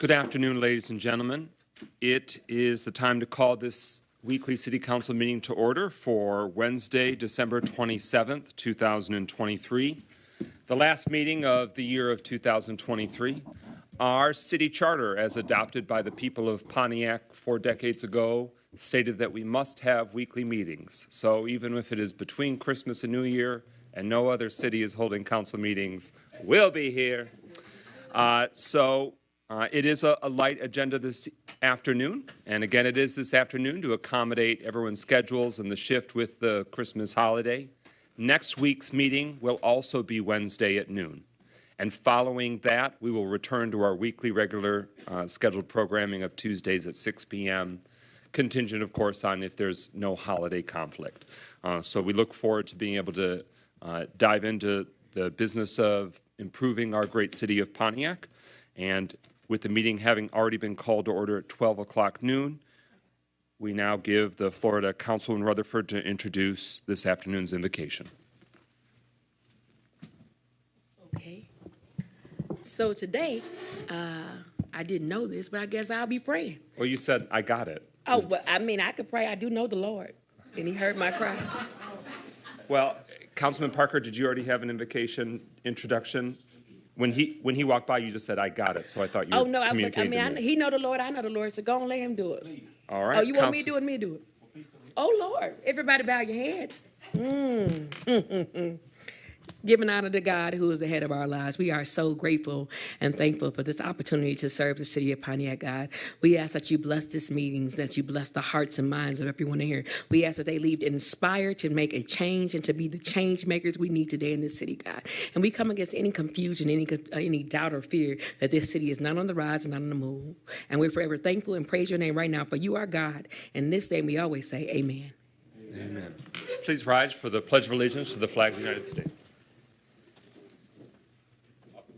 Good afternoon, ladies and gentlemen. It is the time to call this weekly City Council meeting to order for Wednesday, December 27th, 2023, the last meeting of the year of 2023. Our city charter, as adopted by the people of Pontiac 4 decades ago, stated that we must have weekly meetings. So even if it is between Christmas and New Year and no other city is holding council meetings, we'll be here. It is a light agenda this afternoon, and again, it is this afternoon to accommodate everyone's schedules and the shift with the Christmas holiday. Next week's meeting will also be Wednesday at noon, and following that, we will return to our weekly regular scheduled programming of Tuesdays at 6 p.m., contingent, of course, on if there's no holiday conflict. So we look forward to being able to dive into the business of improving our great city of Pontiac, and with the meeting having already been called to order at 12 o'clock noon, we now give the floor to Councilwoman Rutherford to introduce this afternoon's invocation. Okay. So today, I didn't know this, but I guess I'll be praying. Well, you said, I got it. Oh, but I mean, I could pray. I do know the Lord, and he heard my cry. Well, Councilman Parker, did you already have an invocation introduction? When he walked by, you just said, I got it. So I thought you communicated he know the Lord, I know the Lord, so go and let him do it. All right. Oh, you want me to do it, me do it? Oh, Lord. Everybody bow your heads. Giving honor to God, who is the head of our lives. We are so grateful and thankful for this opportunity to serve the city of Pontiac, God. We ask that you bless this meetings, that you bless the hearts and minds of everyone here. We ask that they leave inspired to make a change and to be the change makers we need today in this city, God. And we come against any confusion, any doubt or fear that this city is not on the rise and not on the move. And we're forever thankful and praise your name right now, for you are God. And this day we always say amen. Amen. Please rise for the Pledge of Allegiance to the flag of the United States.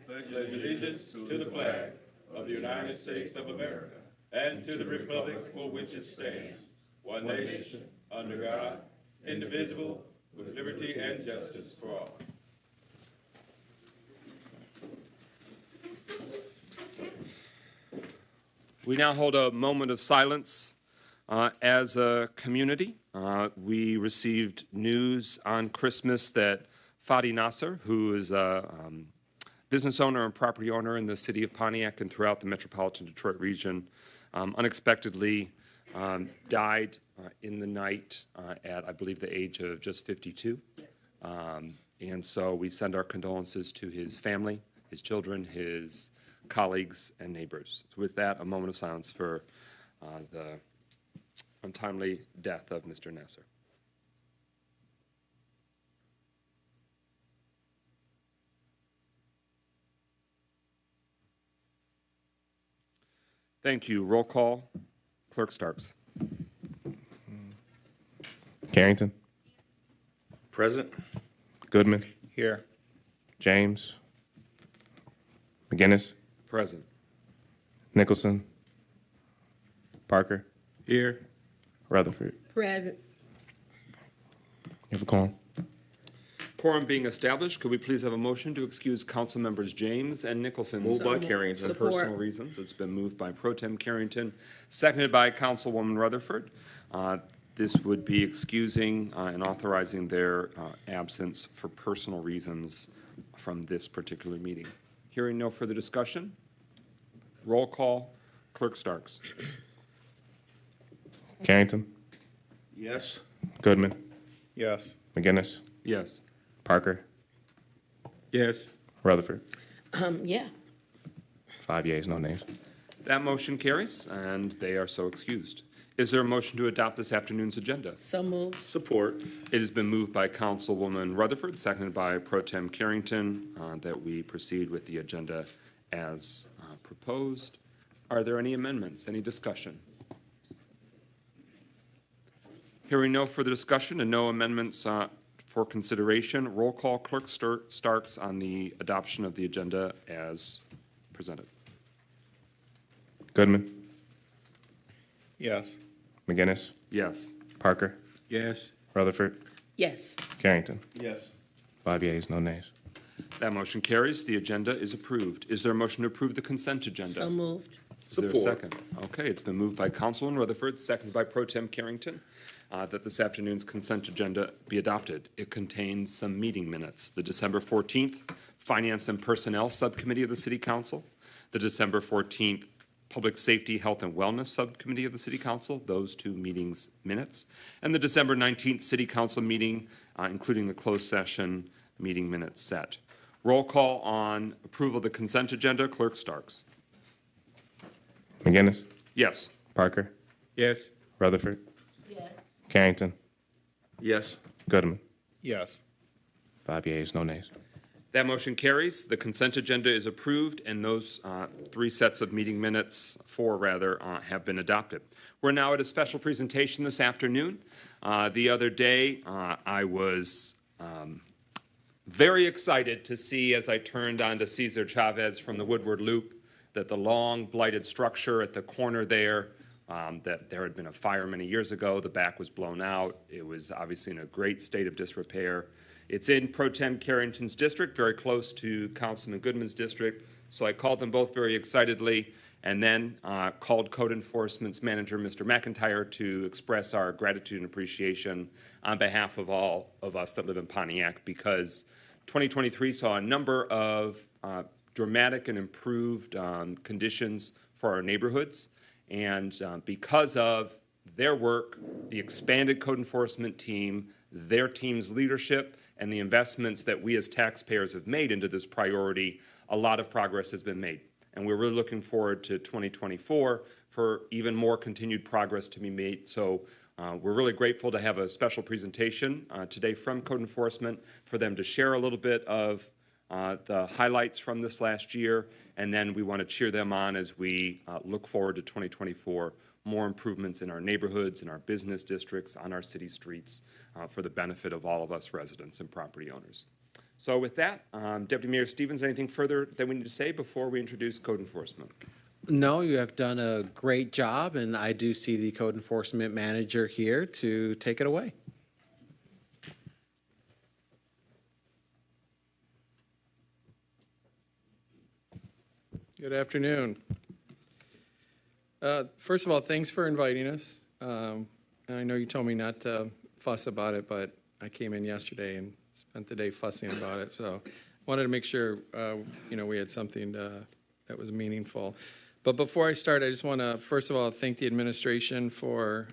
Pledge allegiance to the flag of the United States of America and to the republic for which it stands, one nation, under God, indivisible, with liberty and justice for all. We now hold a moment of silence as a community. We received news on Christmas that Fadi Nasser, who is a business owner and property owner in the city of Pontiac and throughout the metropolitan Detroit region, unexpectedly died in the night at, I believe, the age of just 52. And so we send our condolences to his family, his children, his colleagues, and neighbors. So with that, a moment of silence for the untimely death of Mr. Nasser. Thank you. Roll call. Clerk Starks. Carrington. Present. Goodman. Here. James. McGinnis. Present. Nicholson. Parker. Here. Rutherford. Present. You have a quorum. Quorum being established, could we please have a motion to excuse council members James and Nicholson? Moved by Carrington. For personal reasons. It's been moved by Pro Tem Carrington, seconded by Councilwoman Rutherford. This would be excusing and authorizing their absence for personal reasons from this particular meeting. Hearing no further discussion, roll call. Clerk Starks. Carrington. Yes. Goodman. Yes. McGinnis. Yes. Parker. Yes. Rutherford. Yeah. 5 yeas, no names. That motion carries, and they are so excused. Is there a motion to adopt this afternoon's agenda? So moved. Support. It has been moved by Councilwoman Rutherford, seconded by Pro Tem Carrington, that we proceed with the agenda as proposed. Are there any amendments? Any discussion? Hearing no further discussion and no amendments for consideration, roll call. Clerk Starks on the adoption of the agenda as presented. Goodman. Yes. McGinnis. Yes. Parker. Yes. Rutherford. Yes. Carrington. Yes. 5 yeas, no nays. That motion carries. The agenda is approved. Is there a motion to approve the consent agenda? So moved. Is there a second? Okay, it's been moved by Councilman Rutherford, seconded by Pro Tem Carrington, that this afternoon's consent agenda be adopted. It contains some meeting minutes. The December 14th Finance and Personnel Subcommittee of the City Council, the December 14th Public Safety, Health, and Wellness Subcommittee of the City Council, those two meetings minutes, and the December 19th City Council meeting, including the closed session meeting minutes set. Roll call on approval of the consent agenda. Clerk Starks. McGinnis, Yes. Parker, Yes. Rutherford. Yes. Carrington, Yes. Goodman. Yes. 5 yeas, no nays. That motion carries. The consent agenda is approved, and those four sets of meeting minutes have been adopted. We're now at a special presentation this afternoon. The other day, I was very excited to see, as I turned onto Cesar Chavez from the Woodward Loop, that the long blighted structure at the corner there, that there had been a fire many years ago. The back was blown out. It was obviously in a great state of disrepair. It's in Pro Tem Carrington's district, very close to Councilman Goodman's district. So I called them both very excitedly, and then called Code Enforcement's manager, Mr. McIntyre, to express our gratitude and appreciation on behalf of all of us that live in Pontiac, because 2023 saw a number of dramatic and improved conditions for our neighborhoods. And because of their work, the expanded code enforcement team, their team's leadership, and the investments that we as taxpayers have made into this priority, a lot of progress has been made. And we're really looking forward to 2024 for even more continued progress to be made. So we're really grateful to have a special presentation today from Code Enforcement for them to share a little bit of the highlights from this last year, and then we want to cheer them on as we look forward to 2024, more improvements in our neighborhoods, in our business districts, on our city streets, for the benefit of all of us residents and property owners. So with that, Deputy Mayor Stevens, anything further that we need to say before we introduce Code Enforcement? No, you have done a great job, and I do see the Code Enforcement Manager here to take it away. Good afternoon. First of all, thanks for inviting us. And I know you told me not to fuss about it, but I came in yesterday and spent the day fussing about it. So I wanted to make sure, we had something that was meaningful. But before I start, I just want to, first of all, thank the administration for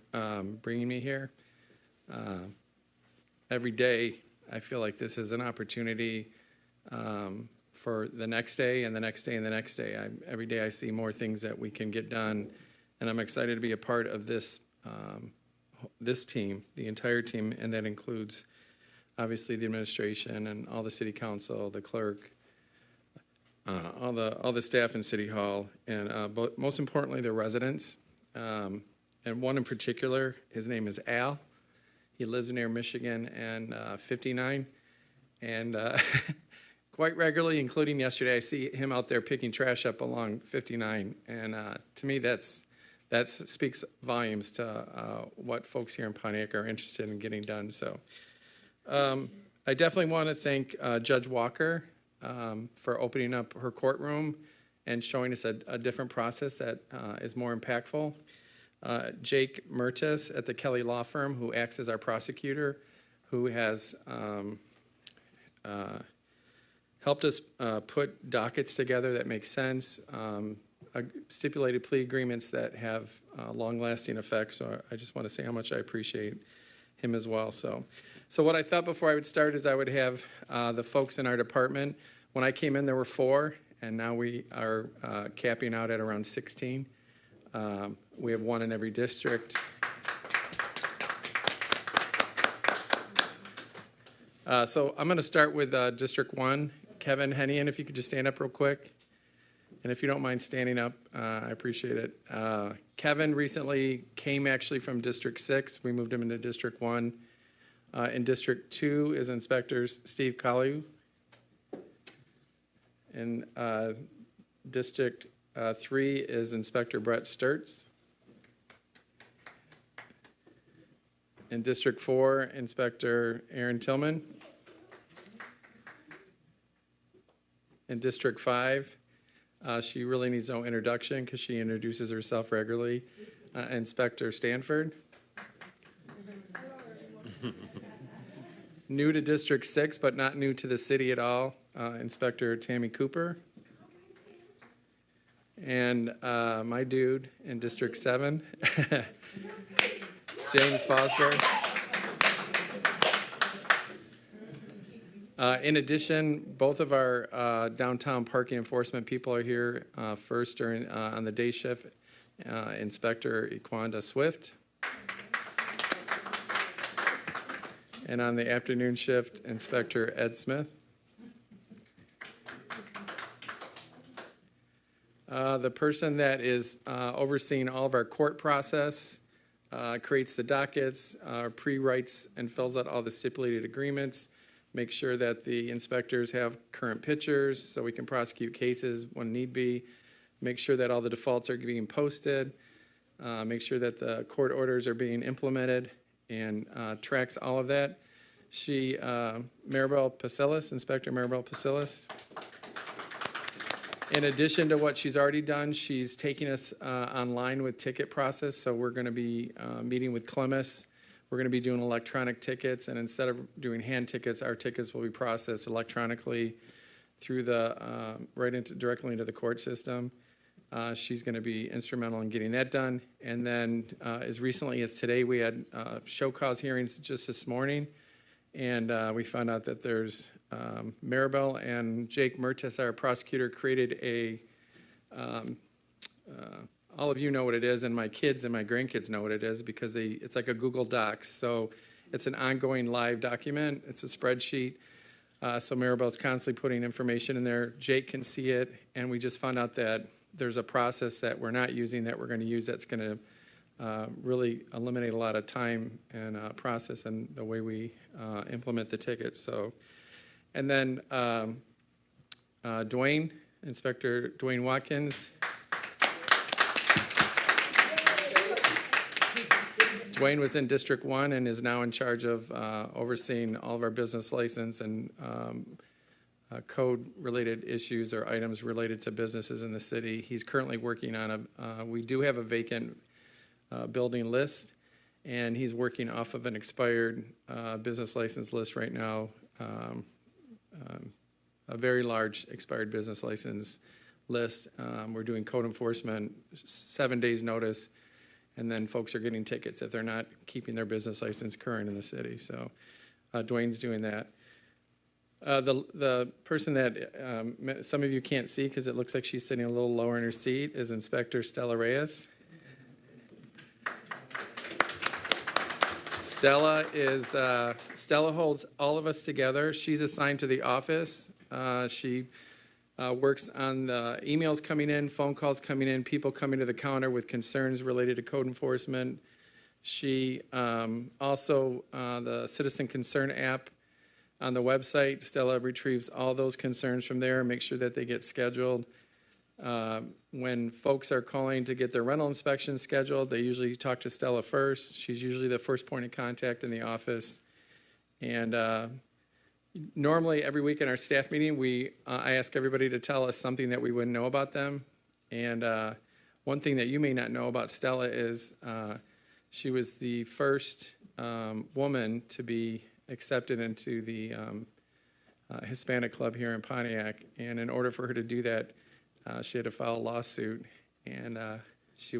bringing me here. Every day, I feel like this is an opportunity for the next day and the next day and the next day. Every day I see more things that we can get done, and I'm excited to be a part of this this team, the entire team, and that includes obviously the administration and all the city council, the clerk, all the staff in City Hall, and but most importantly, the residents. And one in particular, his name is Al. He lives near Michigan and 59, and quite regularly, including yesterday, I see him out there picking trash up along 59, and to me, that speaks volumes to what folks here in Pontiac are interested in getting done. So, I definitely want to thank Judge Walker for opening up her courtroom and showing us a different process that is more impactful. Jake Mertes at the Kelly Law Firm, who acts as our prosecutor, who has helped us put dockets together that make sense, stipulated plea agreements that have long-lasting effects. So I just want to say how much I appreciate him as well. So what I thought before I would start is I would have the folks in our department. When I came in, there were 4, and now we are capping out at around 16. We have 1 in every district. So I'm going to start with District 1. Kevin Hennian, if you could just stand up real quick. And if you don't mind standing up, I appreciate it. Kevin recently came actually from District 6. We moved him into District 1. In District 2 is Inspector Steve Kalu. In District 3 is Inspector Brett Sturts. In District 4, Inspector Aaron Tillman. In District 5, She really needs no introduction because she introduces herself regularly. Inspector Stanford. New to District 6, but not new to the city at all, Inspector Tammy Cooper. And my dude in District 7, James Foster. In addition, both of our downtown parking enforcement people are here. First during on the day shift, Inspector Equanda Swift. And on the afternoon shift, Inspector Ed Smith. The person that is overseeing all of our court process, creates the dockets, pre-writes and fills out all the stipulated agreements, make sure that the inspectors have current pictures so we can prosecute cases when need be, make sure that all the defaults are being posted, make sure that the court orders are being implemented, and tracks all of that. She, Maribel Pasillas, Inspector Maribel Pasillas. In addition to what she's already done, she's taking us online with ticket process. So we're going to be meeting with Clemis. We're going to be doing electronic tickets, and instead of doing hand tickets, our tickets will be processed electronically through the directly into the court system. She's going to be instrumental in getting that done. And then as recently as today, we had show cause hearings just this morning, and we found out that there's Maribel and Jake Mertes, our prosecutor, created a all of you know what it is, and my kids and my grandkids know what it is because it's like a Google Docs. So it's an ongoing live document. It's a spreadsheet. So Maribel's constantly putting information in there. Jake can see it, and we just found out that there's a process that we're not using that we're going to use that's going to really eliminate a lot of time and process and the way we implement the tickets. So, and then Dwayne, Inspector Dwayne Watkins. Dwayne was in District 1 and is now in charge of overseeing all of our business license and code-related issues or items related to businesses in the city. He's currently working on we do have a vacant building list, and he's working off of an expired business license list right now, a very large expired business license list. We're doing code enforcement, 7 days notice, and then folks are getting tickets if they're not keeping their business license current in the city. So Dwayne's doing that. The person that some of you can't see because it looks like she's sitting a little lower in her seat is Inspector Stella Reyes. Stella holds all of us together. She's assigned to the office. She works on the emails coming in, phone calls coming in, people coming to the counter with concerns related to code enforcement. She also, the Citizen Concern app on the website, Stella retrieves all those concerns from there and makes sure that they get scheduled. When folks are calling to get their rental inspection scheduled, they usually talk to Stella first. She's usually the first point of contact in the office. And normally every week in our staff meeting, I ask everybody to tell us something that we wouldn't know about them. And one thing that you may not know about Stella is she was the first woman to be accepted into the Hispanic Club here in Pontiac. And in order for her to do that, she had to file a lawsuit, and she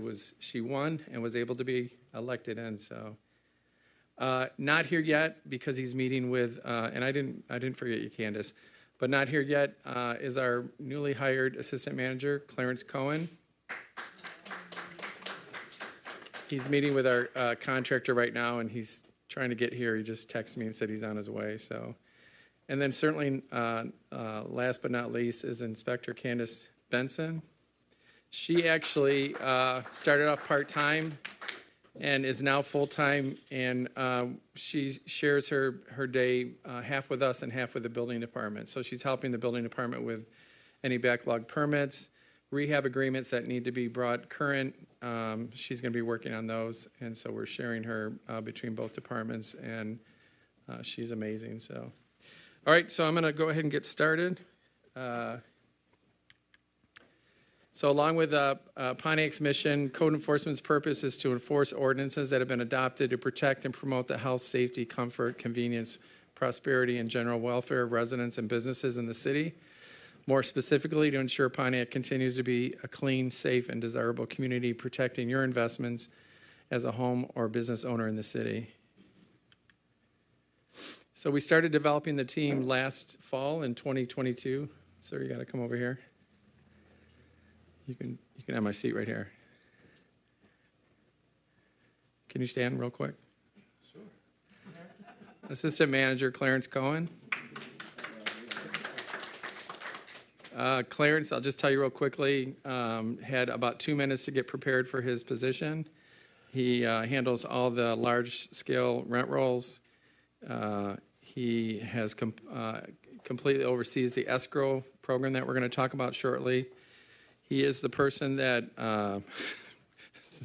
won and was able to be elected in. So not here yet because he's meeting with, and I didn't forget you, Candace, but not here yet is our newly hired assistant manager, Clarence Cohen. He's meeting with our contractor right now, and he's trying to get here. He just texted me and said he's on his way. So, and then certainly last but not least is Inspector Candace Benson. She actually started off part-time and is now full-time, and she shares her day half with us and half with the building department. So she's helping the building department with any backlog permits, rehab agreements that need to be brought current. She's going to be working on those, and so we're sharing her between both departments, and she's amazing. So, all right, so I'm going to go ahead and get started. So along with Pontiac's mission, code enforcement's purpose is to enforce ordinances that have been adopted to protect and promote the health, safety, comfort, convenience, prosperity, and general welfare of residents and businesses in the city. More specifically, to ensure Pontiac continues to be a clean, safe, and desirable community, protecting your investments as a home or business owner in the city. So we started developing the team last fall in 2022. Sir, you got to come over here. You can have my seat right here. Can you stand real quick? Sure. Assistant Manager Clarence Cohen. Clarence, I'll just tell you real quickly, had about 2 minutes to get prepared for his position. He handles all the large-scale rent rolls. He has completely oversees the escrow program that we're going to talk about shortly. He is the person that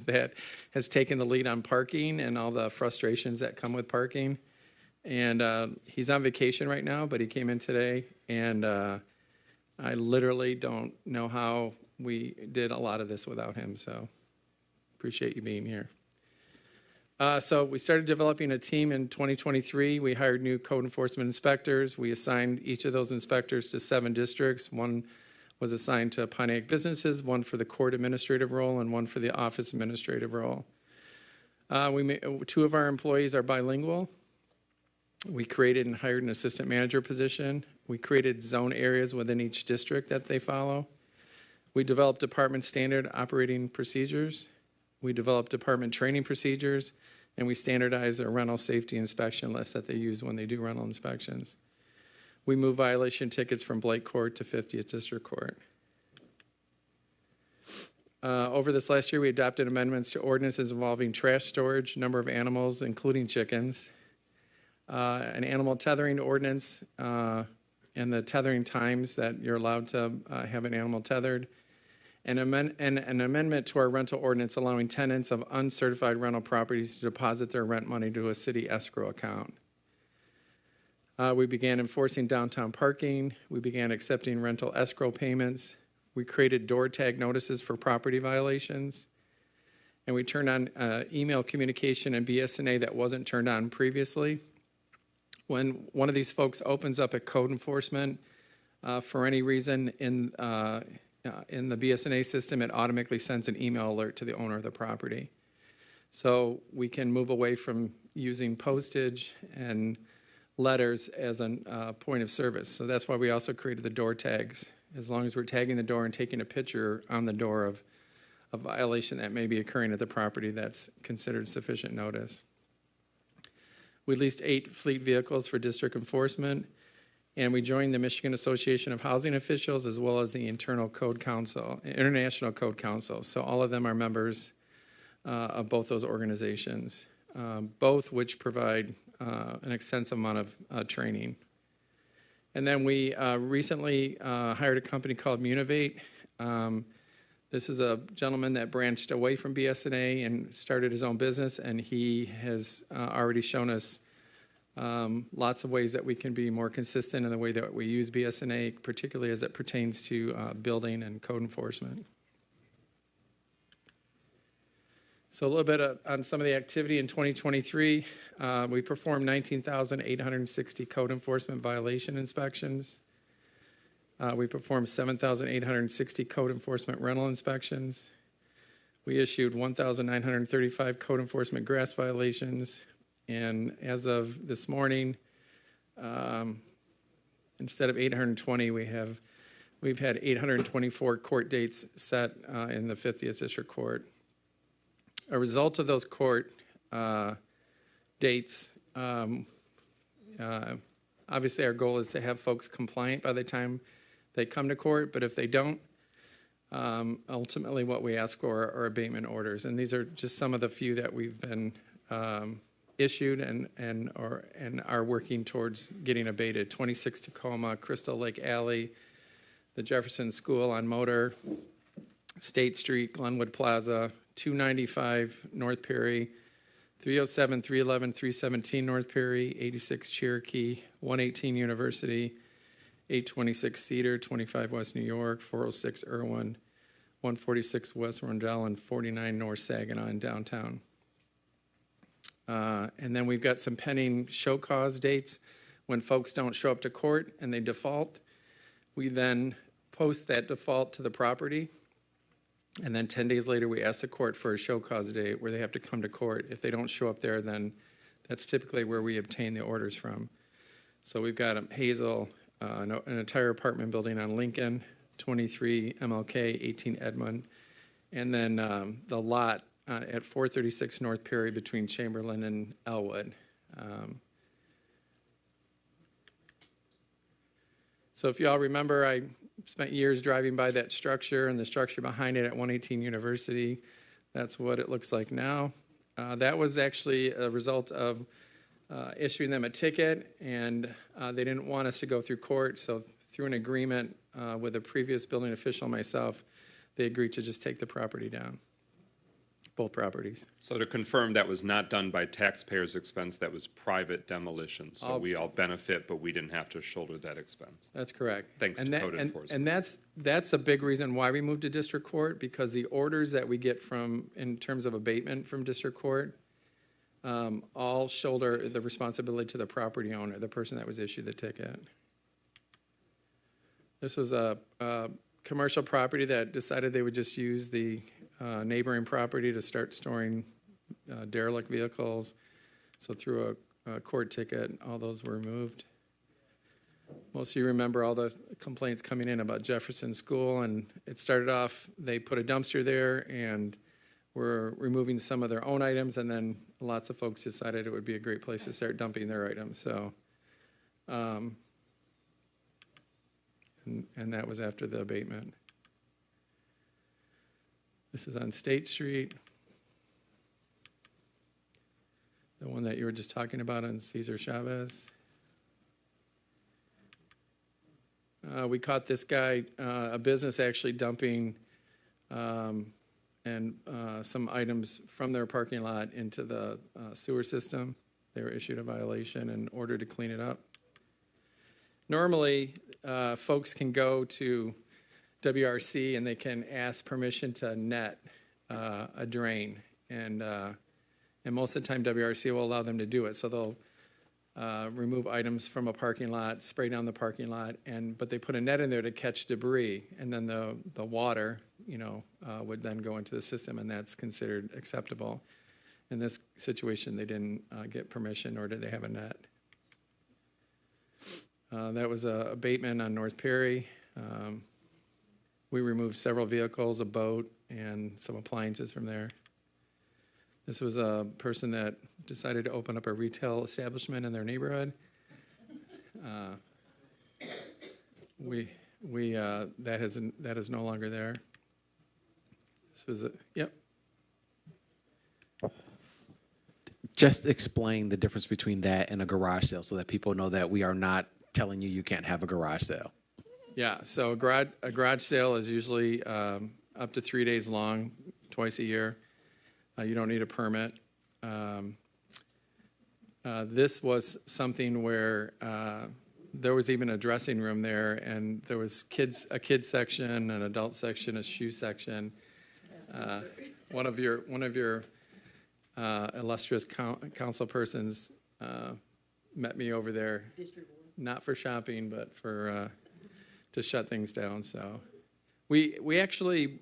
that has taken the lead on parking and all the frustrations that come with parking. And he's on vacation right now, but he came in today, and I literally don't know how we did a lot of this without him, so appreciate you being here. So we started developing a team in 2023. We hired new code enforcement inspectors. We assigned each of those inspectors to 7 districts. One was assigned to Pontiac businesses, one for the court administrative role, and one for the office administrative role. 2 of our employees are bilingual. We created and hired an assistant manager position. We created zone areas within each district that they follow. We developed department standard operating procedures. We developed department training procedures, and we standardized a rental safety inspection list that they use when they do rental inspections. We moved violation tickets from Blake Court to 50th District Court. Over this last year, we adopted amendments to ordinances involving trash storage, number of animals, including chickens, an animal tethering ordinance, and the tethering times that you're allowed to have an animal tethered, and an amendment to our rental ordinance allowing tenants of uncertified rental properties to deposit their rent money to a city escrow account. We began enforcing downtown parking. We began accepting rental escrow payments. We created door tag notices for property violations. And we turned on email communication and BSNA that wasn't turned on previously. When one of these folks opens up a code enforcement for any reason in the BSNA system, it automatically sends an email alert to the owner of the property. So we can move away from using postage and letters as a point of service. So that's why we also created the door tags. As long as we're tagging the door and taking a picture on the door of a violation that may be occurring at the property, that's considered sufficient notice. We leased 8 fleet vehicles for district enforcement, and we joined the Michigan Association of Housing Officials as well as the International Code Council. So all of them are members of both those organizations, both which provide an extensive amount of training. And then we recently hired a company called Munivate. This is a gentleman that branched away from BSNA and started his own business, and he has already shown us lots of ways that we can be more consistent in the way that we use BSNA, particularly as it pertains to building and code enforcement. So a little bit on some of the activity in 2023. We performed 19,860 code enforcement violation inspections. We performed 7,860 code enforcement rental inspections. We issued 1,935 code enforcement grass violations. And as of this morning, instead of 820, we've had 824 court dates set in the 50th District Court. A result of those court dates, obviously our goal is to have folks compliant by the time they come to court, but if they don't, ultimately what we ask for are abatement orders. And these are just some of the few that we've been issued and are working towards getting abated. 26 Tacoma, Crystal Lake Alley, the Jefferson School on Motor, State Street, Glenwood Plaza, 295 North Perry, 307, 311, 317 North Perry, 86 Cherokee, 118 University, 826 Cedar, 25 West New York, 406 Irwin, 146 West Rondell and 49 North Saginaw in downtown. And then we've got some pending show cause dates. When folks don't show up to court and they default, we then post that default to the property. And then 10 days later, we ask the court for a show cause date where they have to come to court. If they don't show up there, then that's typically where we obtain the orders from. So we've got Hazel, an entire apartment building on Lincoln, 23 MLK, 18 Edmund, and then the lot at 436 North Perry between Chamberlain and Elwood. So if y'all remember, I spent years driving by that structure and the structure behind it at 118 University. That's what it looks like now. That was actually a result of issuing them a ticket, and they didn't want us to go through court, so through an agreement with a previous building official and myself, they agreed to just take the property down, both properties. So to confirm, that was not done by taxpayers' expense, that was private demolition. So we all benefit, but we didn't have to shoulder that expense. That's correct. Thanks to code enforcement. And that's a big reason why we moved to district court, because the orders that we get from, in terms of abatement from district court, all shoulder the responsibility to the property owner, the person that was issued the ticket. This was a commercial property that decided they would just use the neighboring property to start storing derelict vehicles. So through a court ticket, all those were removed. Most of you remember all the complaints coming in about Jefferson School, and it started off, they put a dumpster there and were removing some of their own items, and then lots of folks decided it would be a great place to start dumping their items. So, and that was after the abatement. This is on State Street. The one that you were just talking about on Cesar Chavez. We caught this guy, a business actually dumping some items from their parking lot into the sewer system. They were issued a violation and ordered to clean it up. Normally, folks can go to WRC and they can ask permission to net a drain, and most of the time WRC will allow them to do it. So they'll remove items from a parking lot, spray down the parking lot, but they put a net in there to catch debris, and then the water, would then go into the system, and that's considered acceptable. In this situation, they didn't get permission, nor did they have a net. That was a abatement on North Perry. We removed several vehicles, a boat, and some appliances from there. This was a person that decided to open up a retail establishment in their neighborhood. That is no longer there. This was yep. Just explain the difference between that and a garage sale so that people know that we are not telling you can't have a garage sale. Yeah, so a garage sale is usually up to 3 days long, twice a year. You don't need a permit. This was something where there was even a dressing room there, and there was a kids section, an adult section, a shoe section. One of your illustrious council persons met me over there, not for shopping, but for to shut things down. So we actually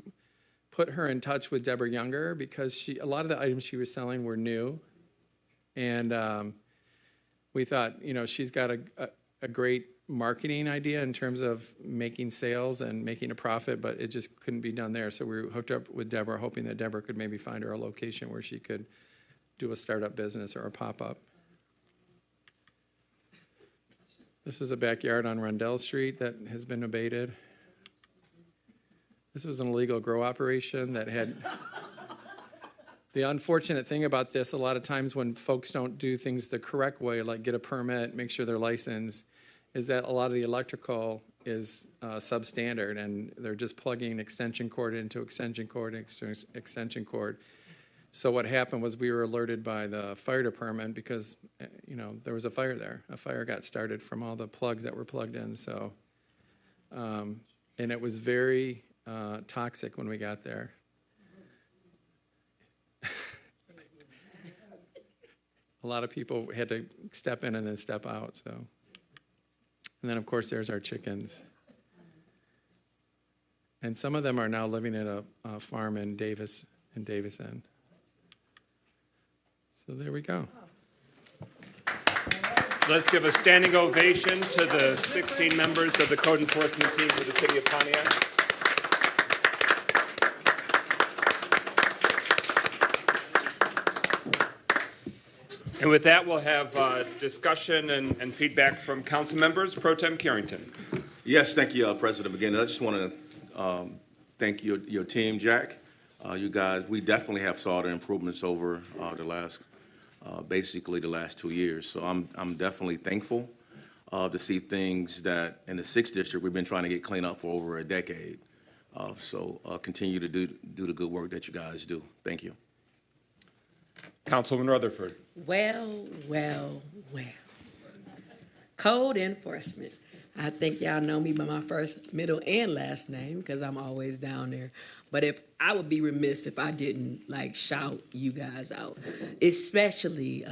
put her in touch with Deborah Younger because a lot of the items she was selling were new, and we thought, she's got a great marketing idea in terms of making sales and making a profit, but it just couldn't be done there. So we hooked up with Deborah, hoping that Deborah could maybe find her a location where she could do a startup business or a pop-up. This is a backyard on Rondell Street that has been abated. This was an illegal grow operation that had... The unfortunate thing about this, a lot of times when folks don't do things the correct way, like get a permit, make sure they're licensed, is that a lot of the electrical is substandard, and they're just plugging extension cord into extension cord, extension cord. So what happened was we were alerted by the fire department because, there was a fire there. A fire got started from all the plugs that were plugged in. So, and it was very toxic when we got there. A lot of people had to step in and then step out, so. And then, of course, there's our chickens. And some of them are now living at a farm in Davis End. So there we go. Let's give a standing ovation to the 16 members of the code enforcement team for the city of Pontiac. And with that, we'll have discussion and feedback from council members. Pro Tem Carrington. Yes, thank you, President McGinn. I just want to thank your team, Jack. You guys, we definitely have saw the improvements over the last, basically the last 2 years. So I'm definitely thankful to see things that in the 6th district we've been trying to get cleaned up for over a decade. So continue to do the good work that you guys do. Thank you. Councilwoman Rutherford. Well. Code enforcement. I think y'all know me by my first, middle, and last name because I'm always down there. But if I would be remiss if I didn't like shout you guys out, especially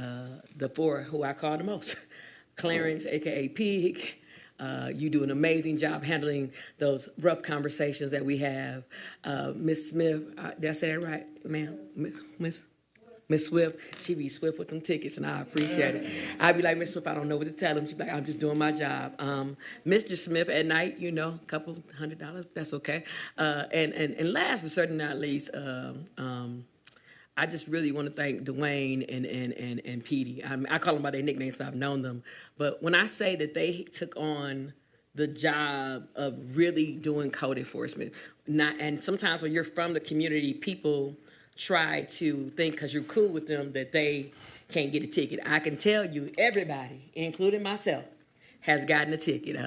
the four who I call the most. Clarence, aka Pig. You do an amazing job handling those rough conversations that we have. Miss Smith, did I say that right, ma'am? Miss Swift, she be swift with them tickets, and I appreciate it. I'd be like, Miss Swift, I don't know what to tell them. She'd be like, I'm just doing my job. Mr. Smith at night, you know, a couple $100, that's okay. And last but certainly not least, I just really want to thank Dwayne and Petey. I call them by their nicknames, so I've known them. But when I say that they took on the job of really doing code enforcement, and sometimes when you're from the community, people try to think because you're cool with them that they can't get a ticket. I can tell you everybody, including myself, has gotten a ticket.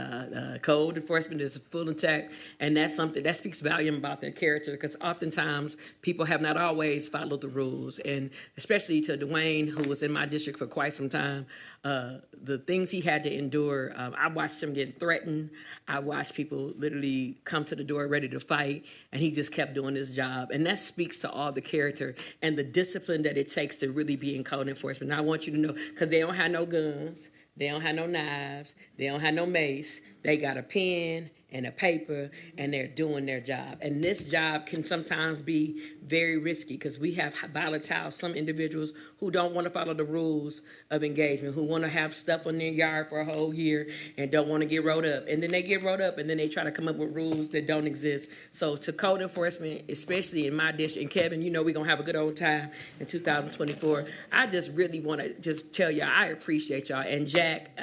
Code enforcement is full intact, and that's something that speaks volume about their character because oftentimes people have not always followed the rules, and especially to Dwayne, who was in my district for quite some time, the things he had to endure. I watched him get threatened. I watched people literally come to the door ready to fight, and he just kept doing his job. And that speaks to all the character and the discipline that it takes to really be in code enforcement. And I want you to know, because they don't have no guns, they don't have no knives, they don't have no mace, they got a pen and a paper, and they're doing their job. And this job can sometimes be very risky because we have volatile, some individuals who don't want to follow the rules of engagement, who want to have stuff on their yard for a whole year and don't want to get rolled up. And then they get rolled up, and then they try to come up with rules that don't exist. So to code enforcement, especially in my district, and Kevin, you know we're going to have a good old time in 2024. I just really want to just tell y'all I appreciate y'all. And Jack,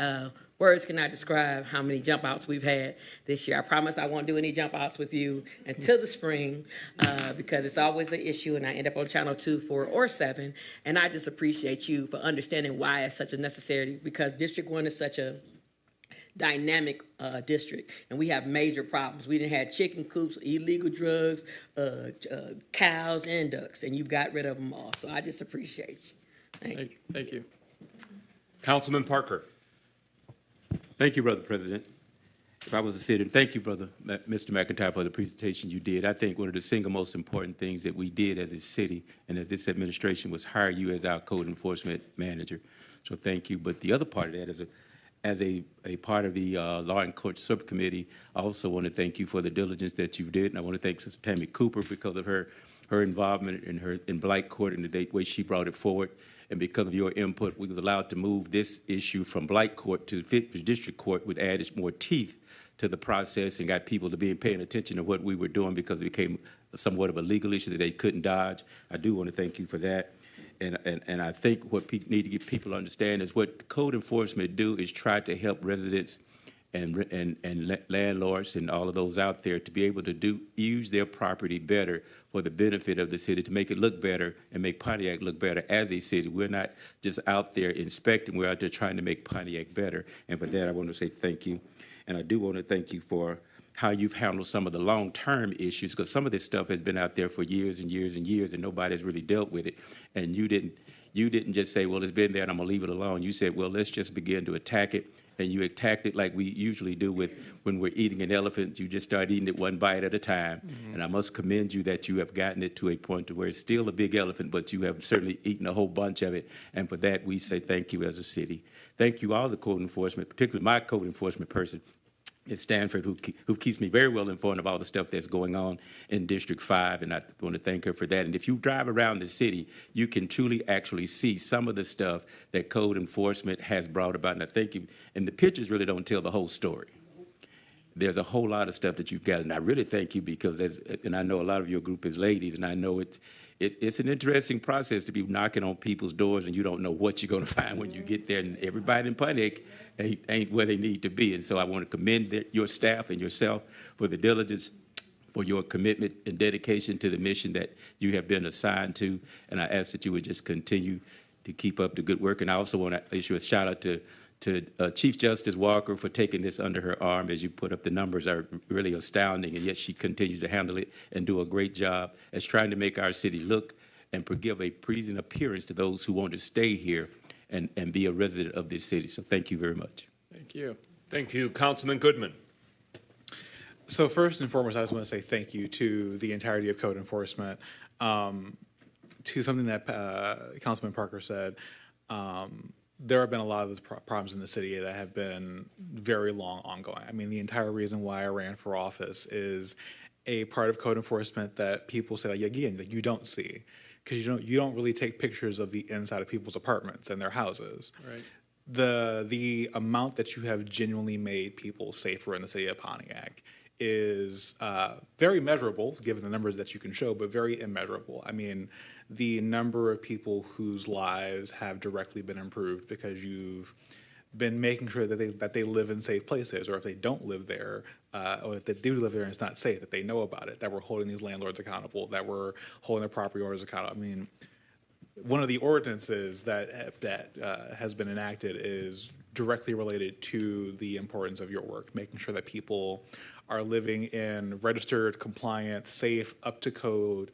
words cannot describe how many jump outs we've had this year. I promise I won't do any jump outs with you until the spring because it's always an issue and I end up on channel 2, 4, or 7. And I just appreciate you for understanding why it's such a necessary because District 1 is such a dynamic district and we have major problems. We didn't have chicken coops, illegal drugs, cows and ducks, and you got rid of them all. So I just appreciate you. Thank you. Councilman Parker. Thank you, Brother President. If I was a citizen, thank you, Brother Mr. McIntyre, for the presentation you did. I think one of the single most important things that we did as a city and as this administration was hire you as our code enforcement manager. So thank you. But the other part of that is as a part of the Law and Court Subcommittee, I also want to thank you for the diligence that you did. And I want to thank Sister Tammy Cooper because of her involvement in Blight Court and the way she brought it forward. And because of your input, we was allowed to move this issue from Blight Court to 5th District Court, which added more teeth to the process and got people to be paying attention to what we were doing because it became somewhat of a legal issue that they couldn't dodge. I do want to thank you for that. And I think what need to get people to understand is what code enforcement do is try to help residents and landlords and all of those out there to be able to use their property better for the benefit of the city, to make it look better and make Pontiac look better as a city. We're not just out there inspecting, we're out there trying to make Pontiac better. And for that, I want to say thank you. And I do want to thank you for how you've handled some of the long-term issues, because some of this stuff has been out there for years and years and years, and nobody's really dealt with it. And you didn't just say, well, it's been there and I'm going to leave it alone. You said, well, let's just begin to attack it and you attacked it like we usually do when we're eating an elephant. You just start eating it one bite at a time. And I must commend you that you have gotten it to a point to where it's still a big elephant, but you have certainly eaten a whole bunch of it. And for that, we say thank you as a city. Thank you all the code enforcement, particularly my code enforcement person at Stanford, who keeps me very well informed of all the stuff that's going on in District 5, and I want to thank her for that. And if you drive around the city, you can truly actually see some of the stuff that code enforcement has brought about. And I think and the pictures really don't tell the whole story. There's a whole lot of stuff that you've got, and I really thank you because, and I know a lot of your group is ladies, and I know it's an interesting process to be knocking on people's doors and you don't know what you're going to find when you get there, and everybody in Pontiac ain't where they need to be. And so I want to commend your staff and yourself for the diligence, for your commitment and dedication to the mission that you have been assigned to, and I ask that you would just continue to keep up the good work. And I also want to issue a shout out to Chief Justice Walker for taking this under her arm. As you put up, the numbers are really astounding, and yet she continues to handle it and do a great job as trying to make our city look and give a pleasing appearance to those who want to stay here and be a resident of this city. So thank you very much. Thank you. Thank you. Councilman Goodman. So first and foremost, I just want to say thank you to the entirety of code enforcement. To something that Councilman Parker said, there have been a lot of those problems in the city that have been very long ongoing. I mean, the entire reason why I ran for office is a part of code enforcement that people say, like, again, that you don't see, because you don't really take pictures of the inside of people's apartments and their houses. Right. The amount that you have genuinely made people safer in the city of Pontiac is very measurable, given the numbers that you can show, but very immeasurable. I mean, the number of people whose lives have directly been improved because you've been making sure that they live in safe places, or if they don't live there, or if they do live there and it's not safe, that they know about it, that we're holding these landlords accountable, that we're holding the property owners accountable. I mean, one of the ordinances that has been enacted is directly related to the importance of your work, making sure that people are living in registered, compliant, safe, up-to-code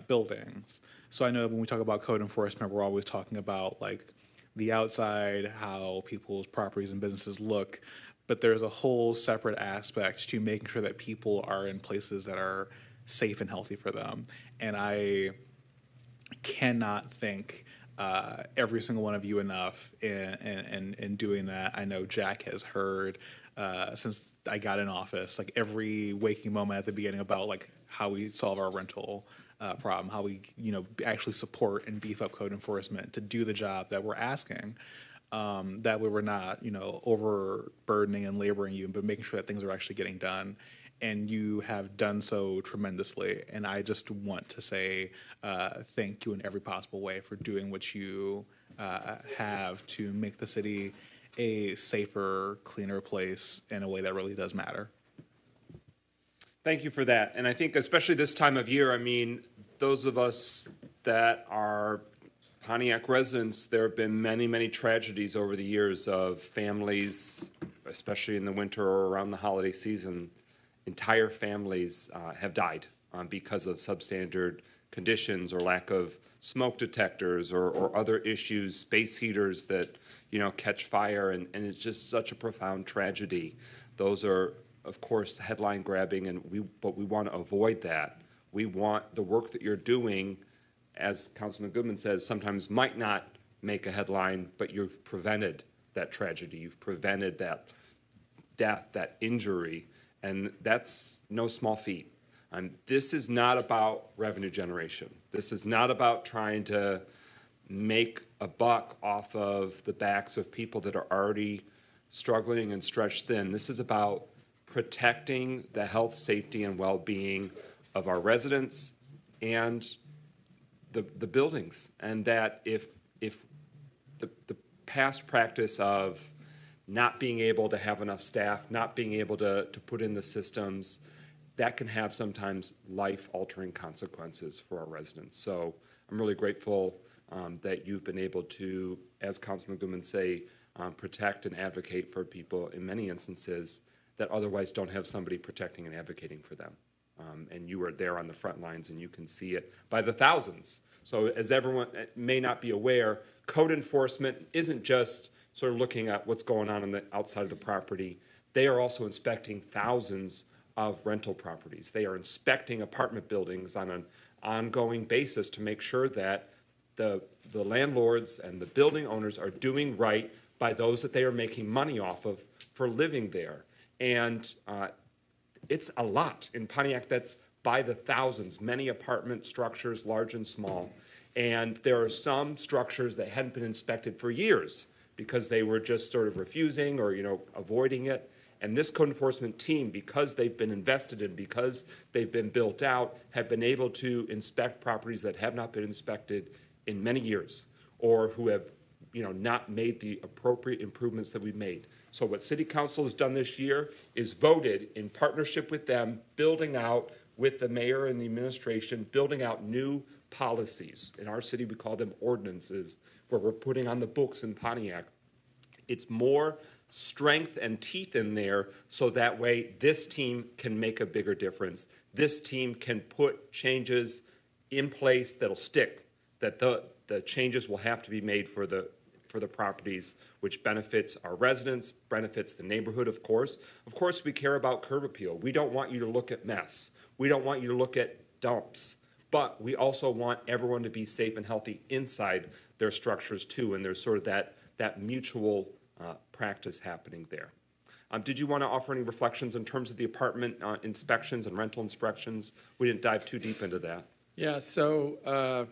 buildings. So I know when we talk about code enforcement, we're always talking about, like, the outside, how people's properties and businesses look, but there's a whole separate aspect to making sure that people are in places that are safe and healthy for them. And I cannot thank every single one of you enough in doing that. I know Jack has heard since I got in office, like, every waking moment at the beginning about, like, how we solve our rental problem, how we, actually support and beef up code enforcement to do the job that we're asking. That way we're not, overburdening and laboring you, but making sure that things are actually getting done. And you have done so tremendously. And I just want to say thank you in every possible way for doing what you have to make the city a safer, cleaner place in a way that really does matter. Thank you for that. And I think especially this time of year, I mean, those of us that are Pontiac residents, there have been many, many tragedies over the years of families, especially in the winter or around the holiday season. Entire families have died because of substandard conditions or lack of smoke detectors or other issues, space heaters that, catch fire, and it's just such a profound tragedy. Those are, of course, headline grabbing, but we want to avoid that. We want the work that you're doing, as Councilman Goodman says, sometimes might not make a headline, but you've prevented that tragedy. You've prevented that death, that injury, and that's no small feat. This is not about revenue generation. This is not about trying to make a buck off of the backs of people that are already struggling and stretched thin. This is about protecting the health, safety, and well-being of our residents and the buildings. And that if the past practice of not being able to have enough staff, not being able to put in the systems, that can have sometimes life-altering consequences for our residents. So I'm really grateful that you've been able to, as Councilman Goodman say, protect and advocate for people in many instances that otherwise don't have somebody protecting and advocating for them. And you are there on the front lines, and you can see it by the thousands. So as everyone may not be aware, code enforcement isn't just sort of looking at what's going on the outside of the property. They are also inspecting thousands of rental properties. They are inspecting apartment buildings on an ongoing basis to make sure that the landlords and the building owners are doing right by those that they are making money off of for living there. And it's a lot in Pontiac. That's by the thousands, many apartment structures, large and small. And there are some structures that hadn't been inspected for years because they were just sort of refusing or, avoiding it. And this code enforcement team, because they've been invested in, because they've been built out, have been able to inspect properties that have not been inspected in many years, or who have, not made the appropriate improvements that we've made. So what City Council has done this year is voted in partnership with them, building out with the mayor and the administration, building out new policies. In our city, we call them ordinances, where we're putting on the books in Pontiac. It's more strength and teeth in there, so that way this team can make a bigger difference. This team can put changes in place that'll stick, that the changes will have to be made for the properties, which benefits our residents, benefits the neighborhood, of course. Of course, we care about curb appeal. We don't want you to look at mess. We don't want you to look at dumps. But we also want everyone to be safe and healthy inside their structures too, and there's sort of that mutual practice happening there. Did you want to offer any reflections in terms of the apartment inspections and rental inspections? We didn't dive too deep into that. Yeah, so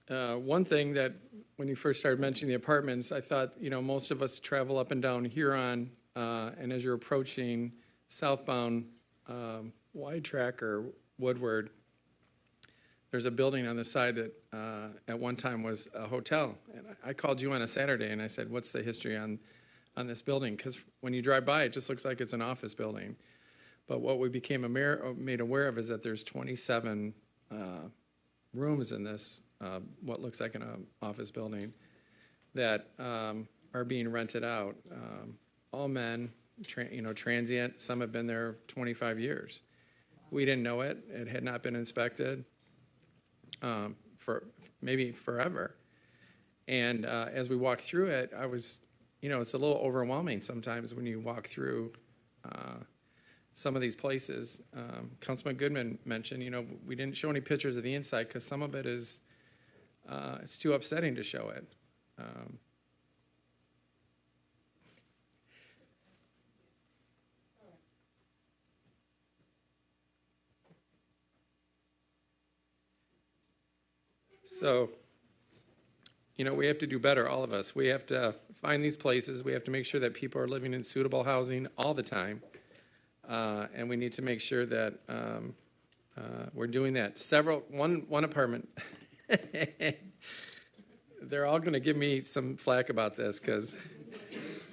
one thing that when you first started mentioning the apartments, I thought, most of us travel up and down Huron, and as you're approaching southbound Wide Track or Woodward, there's a building on the side that at one time was a hotel. And I called you on a Saturday and I said, what's the history on this building? Because when you drive by, it just looks like it's an office building. But what we became made aware of is that there's 27 rooms in this, what looks like an office building, that are being rented out. All men, transient. Some have been there 25 years. We didn't know it. It had not been inspected for maybe forever. And as we walked through it, I was, it's a little overwhelming sometimes when you walk through some of these places. Councilman Goodman mentioned, we didn't show any pictures of the inside because some of it is, it's too upsetting to show it. So, we have to do better, all of us. We have to find these places. We have to make sure that people are living in suitable housing all the time. And we need to make sure that we're doing that. One apartment, they're all going to give me some flack about this because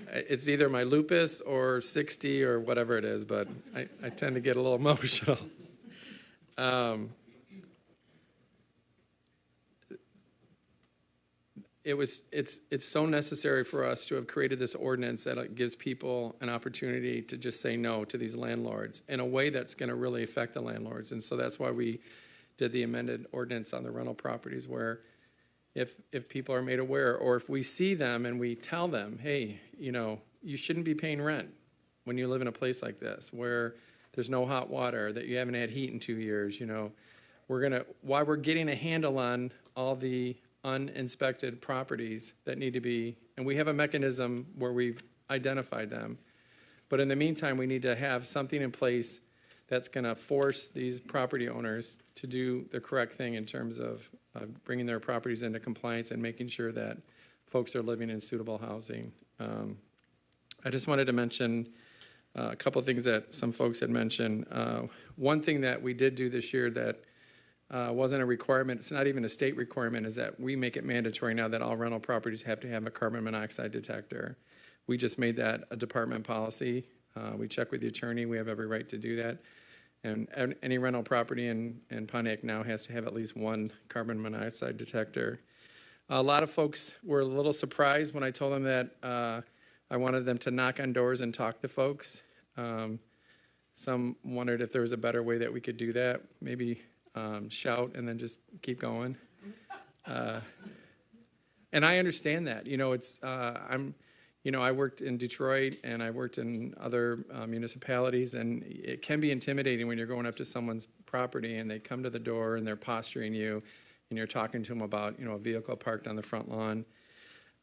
it's either my lupus or 60 or whatever it is, but I tend to get a little emotional. It's so necessary for us to have created this ordinance that gives people an opportunity to just say no to these landlords in a way that's going to really affect the landlords. And so that's why we did the amended ordinance on the rental properties, where if people are made aware, or if we see them and we tell them, hey, you shouldn't be paying rent when you live in a place like this where there's no hot water, that you haven't had heat in 2 years, while we're getting a handle on all the uninspected properties that need to be, and we have a mechanism where we've identified them. But in the meantime, we need to have something in place that's going to force these property owners to do the correct thing in terms of bringing their properties into compliance and making sure that folks are living in suitable housing. I just wanted to mention a couple of things that some folks had mentioned. One thing that we did do this year that wasn't a requirement, it's not even a state requirement, is that we make it mandatory now that all rental properties have to have a carbon monoxide detector. We just made that a department policy. We check with the attorney. We have every right to do that. And any rental property in Pontiac now has to have at least one carbon monoxide detector. A lot of folks were a little surprised when I told them that I wanted them to knock on doors and talk to folks. Some wondered if there was a better way that we could do that. Maybe shout and then just keep going. And I understand that. I worked in Detroit and I worked in other municipalities, and it can be intimidating when you're going up to someone's property and they come to the door and they're posturing you and you're talking to them about, a vehicle parked on the front lawn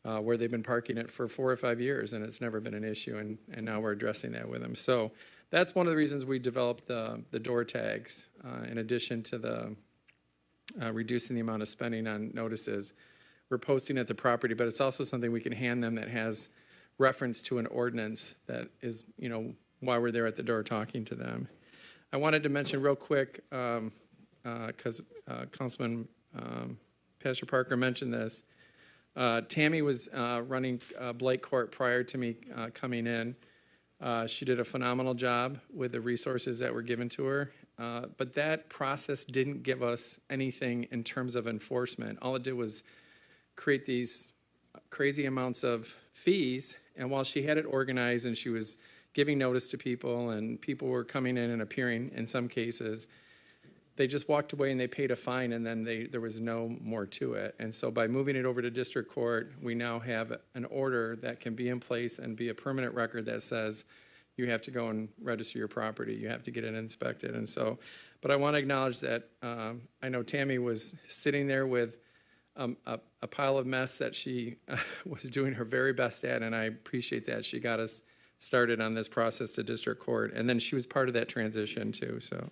where they've been parking it for 4 or 5 years and it's never been an issue, and now we're addressing that with them. So that's one of the reasons we developed the door tags in addition to the reducing the amount of spending on notices. We're posting at the property, but it's also something we can hand them that has reference to an ordinance that is, why we're there at the door talking to them. I wanted to mention real quick, because Councilman Pastor Parker mentioned this. Tammy was running Blake Court prior to me coming in. She did a phenomenal job with the resources that were given to her, but that process didn't give us anything in terms of enforcement. All it did was create these crazy amounts of fees, and while she had it organized and she was giving notice to people and people were coming in and appearing in some cases, they just walked away and they paid a fine, and then there was no more to it. And so by moving it over to district court, we now have an order that can be in place and be a permanent record that says you have to go and register your property, you have to get it inspected. And so, but I want to acknowledge that I know Tammy was sitting there with a pile of mess that she was doing her very best at, and I appreciate that. She got us started on this process to district court, and then she was part of that transition too. So,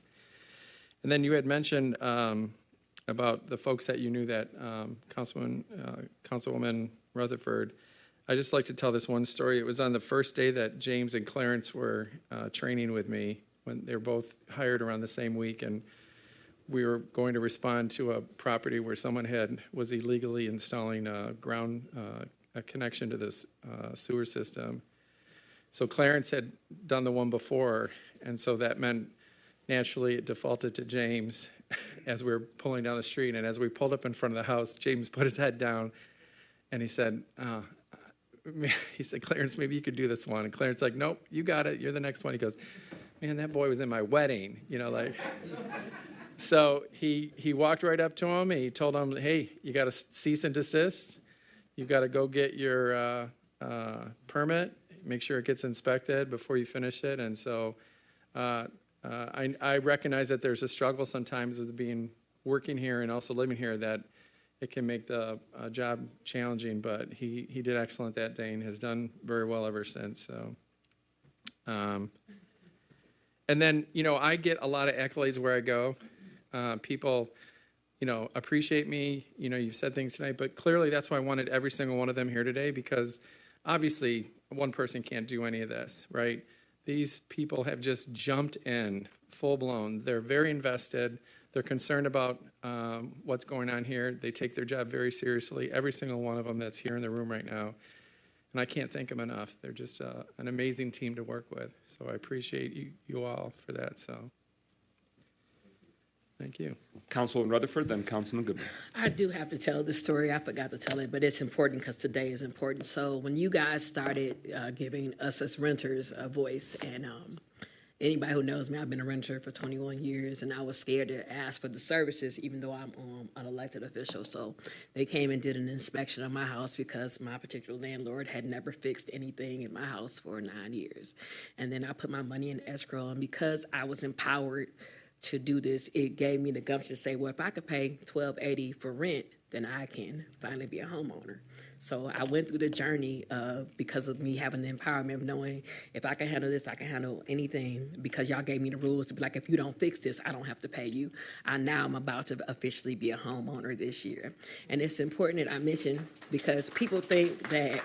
and then you had mentioned about the folks that you knew, that Councilwoman Rutherford. I just like to tell this one story. It was on the first day that James and Clarence were training with me, when they were both hired around the same week, and we were going to respond to a property where someone was illegally installing a connection to this sewer system. So Clarence had done the one before, and so that meant naturally it defaulted to James as we were pulling down the street. And as we pulled up in front of the house, James put his head down and he said, Clarence, maybe you could do this one. And Clarence like, nope, you got it. You're the next one. He goes, man, that boy was in my wedding, So he walked right up to him and he told him, hey, you got to cease and desist. You've got to go get your permit, make sure it gets inspected before you finish it. And so I recognize that there's a struggle sometimes with working here and also living here, that it can make the job challenging, but he did excellent that day and has done very well ever since. So. And then, I get a lot of accolades where I go. People, appreciate me. You've said things tonight, but clearly that's why I wanted every single one of them here today, because obviously one person can't do any of this, right? These people have just jumped in full blown. They're very invested. They're concerned about what's going on here. They take their job very seriously, every single one of them that's here in the room right now. And I can't thank them enough. They're just an amazing team to work with. So I appreciate you all for that. So thank you. Councilwoman Rutherford, then Councilman Goodman. I do have to tell this story. I forgot to tell it, but it's important because today is important. So when you guys started giving us as renters a voice, and anybody who knows me, I've been a renter for 21 years, and I was scared to ask for the services, even though I'm an elected official. So they came and did an inspection of my house because my particular landlord had never fixed anything in my house for 9 years. And then I put my money in escrow, and because I was empowered to do this, it gave me the gumption to say, well, if I could pay $1,280 for rent, then I can finally be a homeowner. So I went through the journey because of me having the empowerment of knowing if I can handle this, I can handle anything, because y'all gave me the rules to be like, if you don't fix this, I don't have to pay you. Now I'm about to officially be a homeowner this year. And it's important that I mention, because people think that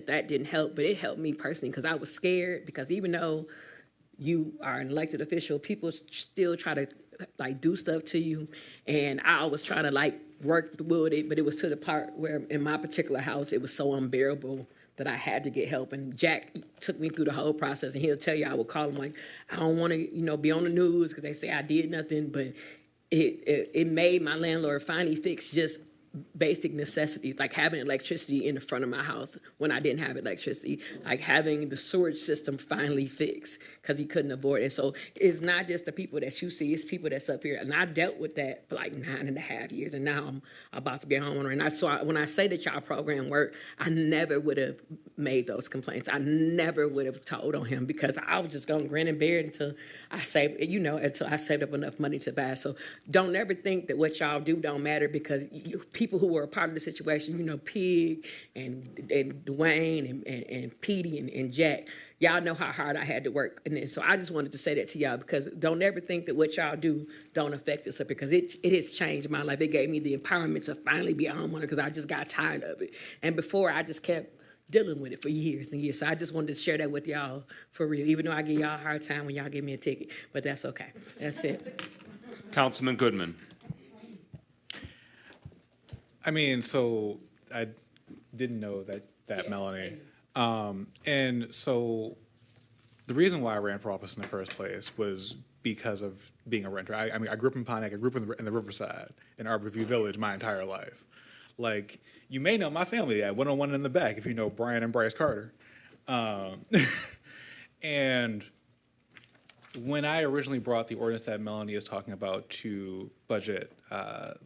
that didn't help, but it helped me personally, because I was scared, because even though you are an elected official, people still try to do stuff to you. And I was trying to work with it, but it was to the part where in my particular house, it was so unbearable that I had to get help. And Jack took me through the whole process, and he'll tell you, I would call him I don't want to, be on the news because they say I did nothing, but it made my landlord finally fix just basic necessities, like having electricity in the front of my house when I didn't have electricity, like having the sewage system finally fixed because he couldn't avoid it. So it's not just the people that you see, it's people that's up here. And I dealt with that for like 9.5 years, and now I'm about to be a homeowner. And when I say that y'all program worked, I never would have made those complaints. I never would have told on him because I was just going to grin and bear it until I saved up enough money to buy. So don't ever think that what y'all do don't matter, because people who were a part of the situation, Pig and Dwayne and Petey and Jack, y'all know how hard I had to work. And then, so I just wanted to say that to y'all, because don't ever think that what y'all do don't affect us, because it has changed my life. It gave me the empowerment to finally be a homeowner because I just got tired of it. And before, I just kept dealing with it for years and years. So I just wanted to share that with y'all for real, even though I give y'all a hard time when y'all give me a ticket. But that's okay. That's it. Councilman Goodman. I mean, so I didn't know that Melanie. And so the reason why I ran for office in the first place was because of being a renter. I mean, I grew up in Pontiac. I grew up in the Riverside, in Arborview Village, my entire life. Like, you may know my family at 101 in the back if you know Brian and Bryce Carter. And when I originally brought the ordinance that Melanie is talking about to budget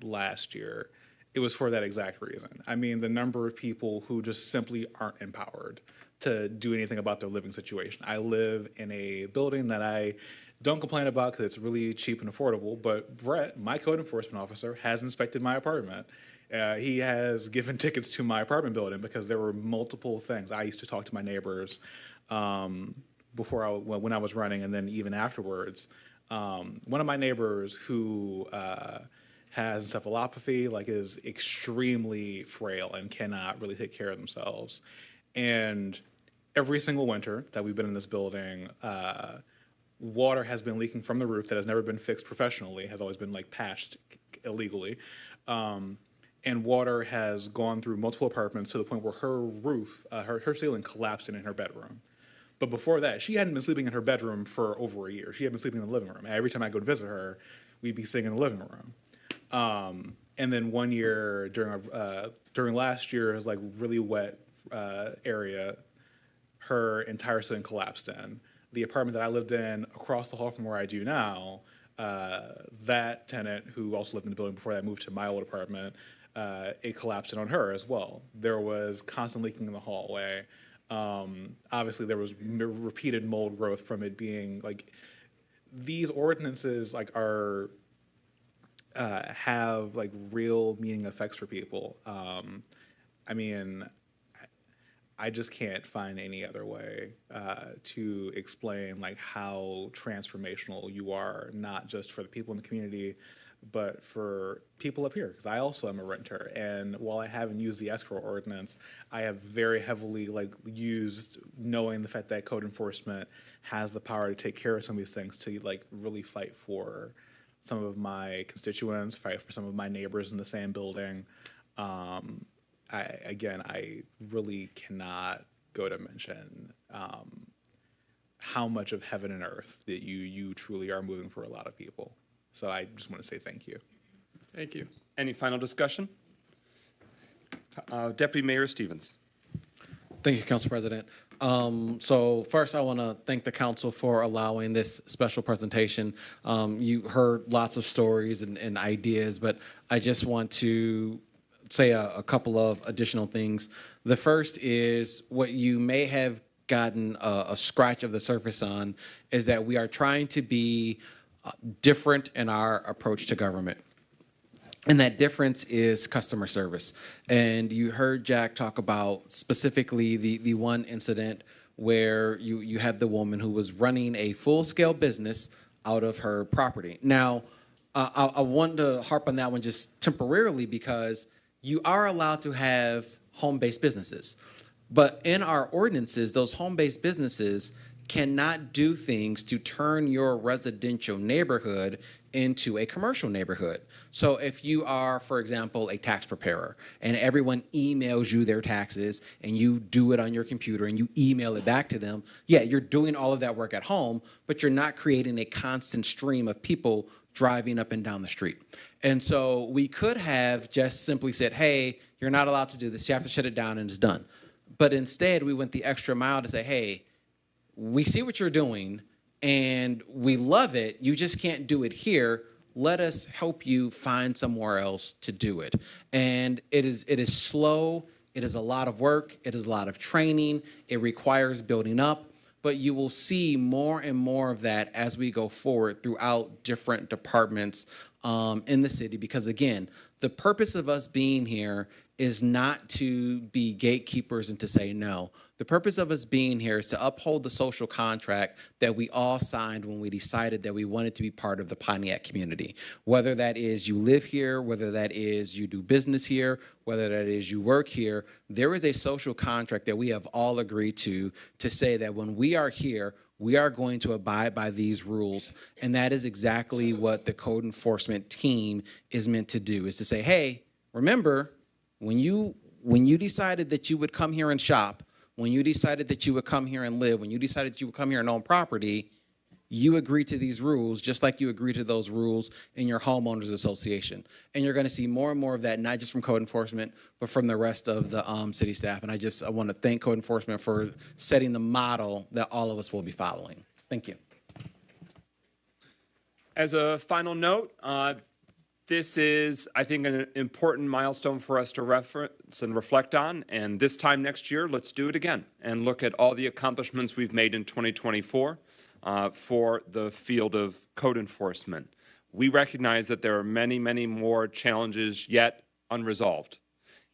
last year, it was for that exact reason. I mean, the number of people who just simply aren't empowered to do anything about their living situation. I live in a building that I don't complain about because it's really cheap and affordable, but Brett, my code enforcement officer, has inspected my apartment. He has given tickets to my apartment building because there were multiple things. I used to talk to my neighbors when I was running, and then even afterwards. One of my neighbors who has encephalopathy, like, is extremely frail and cannot really take care of themselves. And every single winter that we've been in this building, water has been leaking from the roof that has never been fixed professionally, has always been like patched illegally. And water has gone through multiple apartments to the point where her roof, her ceiling collapsed in her bedroom. But before that, she hadn't been sleeping in her bedroom for over a year. She had been sleeping in the living room. Every time I go to visit her, we'd be sitting in the living room. And then one year during last year's like really wet area, her entire ceiling collapsed in. The apartment that I lived in across the hall from where I do now, that tenant who also lived in the building before that moved to my old apartment, it collapsed in on her as well. There was constant leaking in the hallway. Obviously, there was repeated mold growth from it being like, these ordinances like are have like real meaning effects for people. I mean, I just can't find any other way to explain like how transformational you are, not just for the people in the community, but for people up here, because I also am a renter. And while I haven't used the escrow ordinance, I have very heavily like used knowing the fact that code enforcement has the power to take care of some of these things, to like really fight for some of my constituents, fight for some of my neighbors in the same building. I really cannot go to mention how much of heaven and earth that you truly are moving for a lot of people. So I just want to say thank you. Thank you. Any final discussion? Deputy Mayor Stevens. Thank you, Council President. So first, I want to thank the council for allowing this special presentation. You heard lots of stories and ideas, but I just want to say a couple of additional things. The first is what you may have gotten a scratch of the surface on is that we are trying to be different in our approach to government. And that difference is customer service. And you heard Jack talk about specifically the one incident where you had the woman who was running a full-scale business out of her property. Now, I want to harp on that one just temporarily because you are allowed to have home-based businesses. But in our ordinances, those home-based businesses cannot do things to turn your residential neighborhood into a commercial neighborhood. So if you are, for example, a tax preparer and everyone emails you their taxes and you do it on your computer and you email it back to them, yeah, you're doing all of that work at home, but you're not creating a constant stream of people driving up and down the street. And so we could have just simply said, hey, you're not allowed to do this. You have to shut it down and it's done. But instead, we went the extra mile to say, hey, we see what you're doing and we love it. You just can't do it here. Let us help you find somewhere else to do it. And it is slow. It is a lot of work. It is a lot of training. It requires building up. But you will see more and more of that as we go forward throughout different departments in the city. Because again, the purpose of us being here is not to be gatekeepers and to say no. The purpose of us being here is to uphold the social contract that we all signed when we decided that we wanted to be part of the Pontiac community. Whether that is you live here, whether that is you do business here, whether that is you work here, there is a social contract that we have all agreed to say that when we are here, we are going to abide by these rules. And that is exactly what the code enforcement team is meant to do, is to say, hey, remember, when you decided that you would come here and shop, when you decided that you would come here and live, when you decided that you would come here and own property, you agreed to these rules just like you agreed to those rules in your homeowners association. And you're going to see more and more of that, not just from code enforcement, but from the rest of the city staff. And I want to thank code enforcement for setting the model that all of us will be following. Thank you. As a final note, this is, I think, an important milestone for us to reference and reflect on. And this time next year, let's do it again and look at all the accomplishments we've made in 2024 for the field of code enforcement. We recognize that there are many, many more challenges yet unresolved.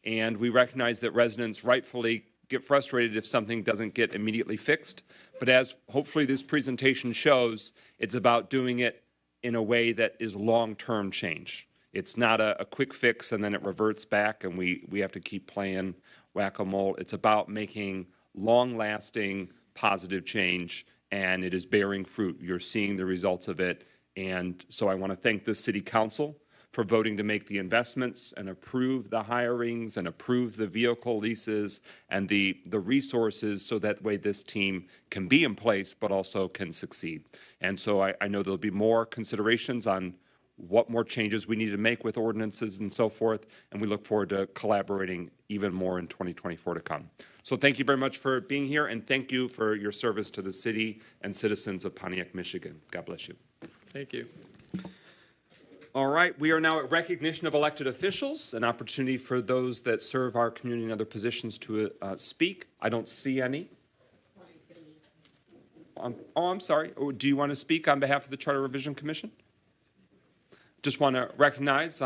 And we recognize that residents rightfully get frustrated if something doesn't get immediately fixed. But as hopefully this presentation shows, it's about doing it in a way that is long-term change. It's not a quick fix and then it reverts back and we have to keep playing whack-a-mole. It's about making long-lasting positive change, and it is bearing fruit. You're seeing the results of it. And so I want to thank the City Council for voting to make the investments and approve the hirings and approve the vehicle leases and the resources so that way this team can be in place but also can succeed. And so I know there'll be more considerations on what more changes we need to make with ordinances and so forth, and we look forward to collaborating even more in 2024 to come. So thank you very much for being here, and thank you for your service to the city and citizens of Pontiac, Michigan. God bless you. Thank you. All right, we are now at recognition of elected officials, an opportunity for those that serve our community in other positions to speak. I don't see any. I'm sorry. Do you want to speak on behalf of the Charter Revision Commission? Just want to recognize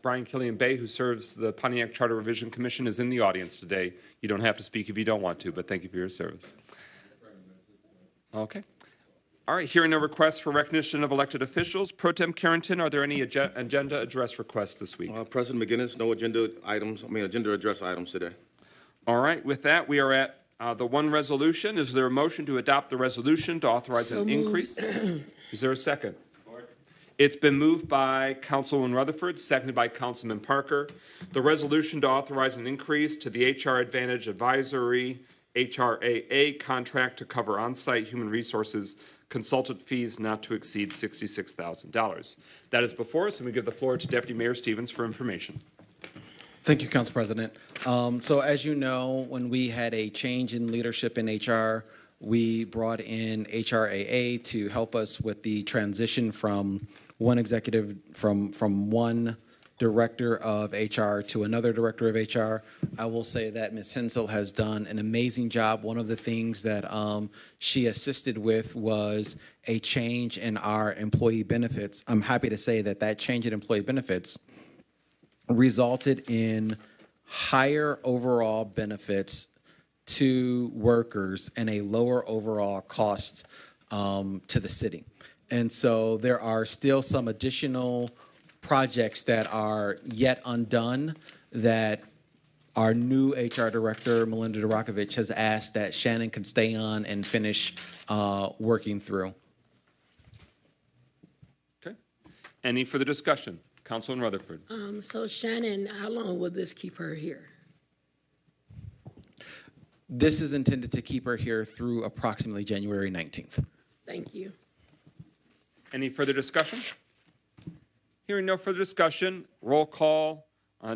Brian Killian Bay, who serves the Pontiac Charter Revision Commission, is in the audience today. You don't have to speak if you don't want to, but thank you for your service. Okay. All right, hearing no requests for recognition of elected officials. Pro Tem Carrington, are there any agenda address requests this week? President McGinnis, no agenda address items today. All right, with that, we are at the one resolution. Is there a motion to adopt the resolution to authorize an increase? Is there a second? It's been moved by Councilman Rutherford, seconded by Councilman Parker. The resolution to authorize an increase to the HR Advantage Advisory HRAA contract to cover on-site human resources consultant fees not to exceed $66,000. That is before us, and we give the floor to Deputy Mayor Stevens for information. Thank you, Council President. So as you know, when we had a change in leadership in HR, we brought in HRAA to help us with the transition from one executive, from one director of HR to another director of HR. I will say that Ms. Hensel has done an amazing job. One of the things that she assisted with was a change in our employee benefits. I'm happy to say that that change in employee benefits resulted in higher overall benefits to workers and a lower overall cost to the city. And so there are still some additional projects that are yet undone that our new HR director, Melinda Durakovich, has asked that Shannon can stay on and finish working through. Okay. Any further discussion? Councilman Rutherford. So Shannon, how long will this keep her here? This is intended to keep her here through approximately January 19th. Thank you. Any further discussion? Hearing no further discussion, roll call.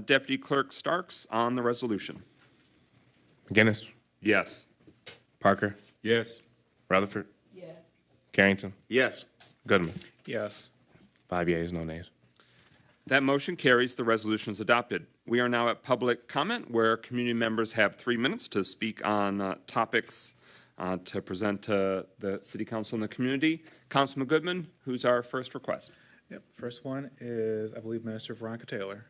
Deputy Clerk Starks on the resolution. McGinnis, Yes. Parker, Yes. Rutherford, Yes. Carrington, Yes. Goodman. Yes. 5 yeas, no nays. That motion carries. The resolution is adopted. We are now at public comment, where community members have 3 minutes to speak on topics to present to the city council and the community. Councilman Goodman, who's our first request? Yep. First one is, I believe, Minister Veronica Taylor.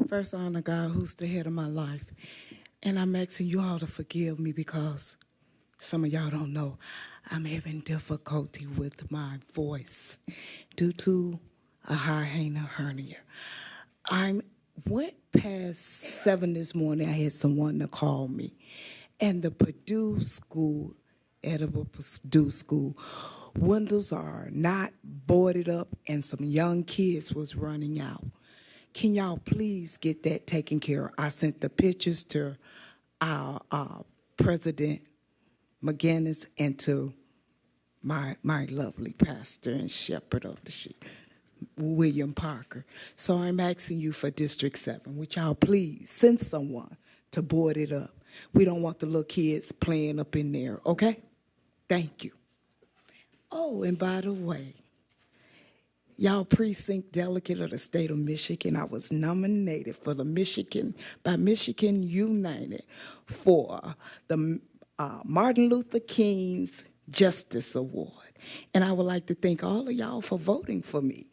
First, I honor God, who's the head of my life. And I'm asking you all to forgive me because some of y'all don't know I'm having difficulty with my voice due to a high hernia. I went past 7 this morning. I had someone to call me. And the Purdue School, Edible Purdue School, windows are not boarded up and some young kids was running out. Can y'all please get that taken care of? I sent the pictures to our President McGinnis and to my lovely pastor and shepherd of the sheep, William Parker. So I'm asking you for District 7, would y'all please send someone to board it up? We don't want the little kids playing up in there, okay? Thank you. Oh, and by the way, y'all precinct delegate of the state of Michigan, I was nominated for the Michigan United for the Martin Luther King's Justice Award. And I would like to thank all of y'all for voting for me.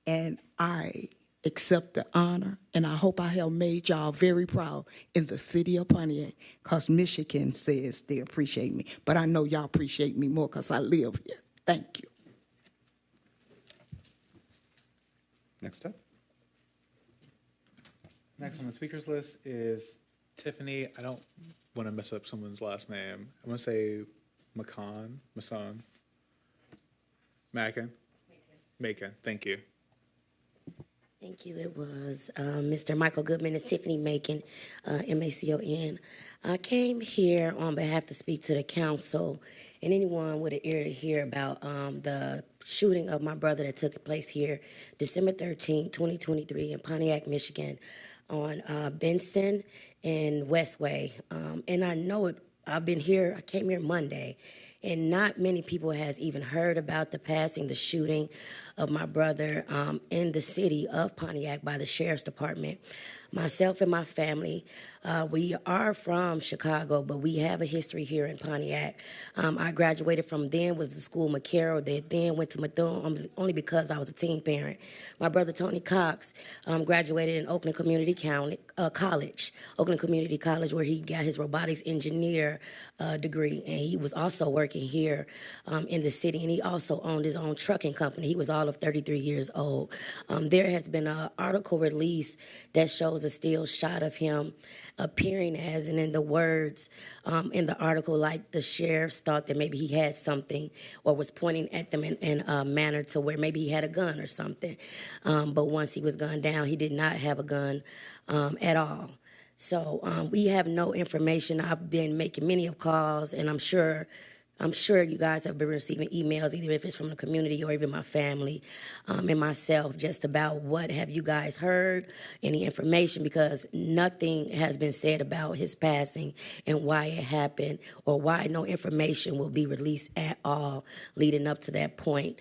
And I accept the honor, and I hope I have made y'all very proud in the city of Pontiac, because Michigan says they appreciate me. But I know y'all appreciate me more because I live here. Thank you. Next up. Next on the speakers list is Tiffany. I don't want to mess up someone's last name. I'm going to say Macon. Macon. Thank you. Thank you. It was Mr. Michael Goodman. It's Tiffany Macon, M-A-C-O-N. I came here on behalf to speak to the council and anyone with an ear to hear about the shooting of my brother that took place here December 13, 2023 in Pontiac, Michigan on Benson and Westway. And I know it, I've been here, I came here Monday, and not many people has even heard about the passing, the shooting of my brother in the city of Pontiac by the Sheriff's Department. Myself and my family, we are from Chicago, but we have a history here in Pontiac. I graduated from then was the school McCarroll, that then went to Methuen only because I was a teen parent. My brother Tony Cox graduated in Oakland Community College, where he got his robotics engineer degree, and he was also working here in the city, and he also owned his own trucking company. He was all of 33 years old. There has been an article released that shows a still shot of him appearing as, and in the words in the article, like the sheriffs thought that maybe he had something or was pointing at them in a manner to where maybe he had a gun or something. But once he was gunned down, he did not have a gun at all. So we have no information. I've been making many calls, and I'm sure you guys have been receiving emails, either if it's from the community or even my family and myself, just about what have you guys heard, any information, because nothing has been said about his passing and why it happened, or why no information will be released at all leading up to that point.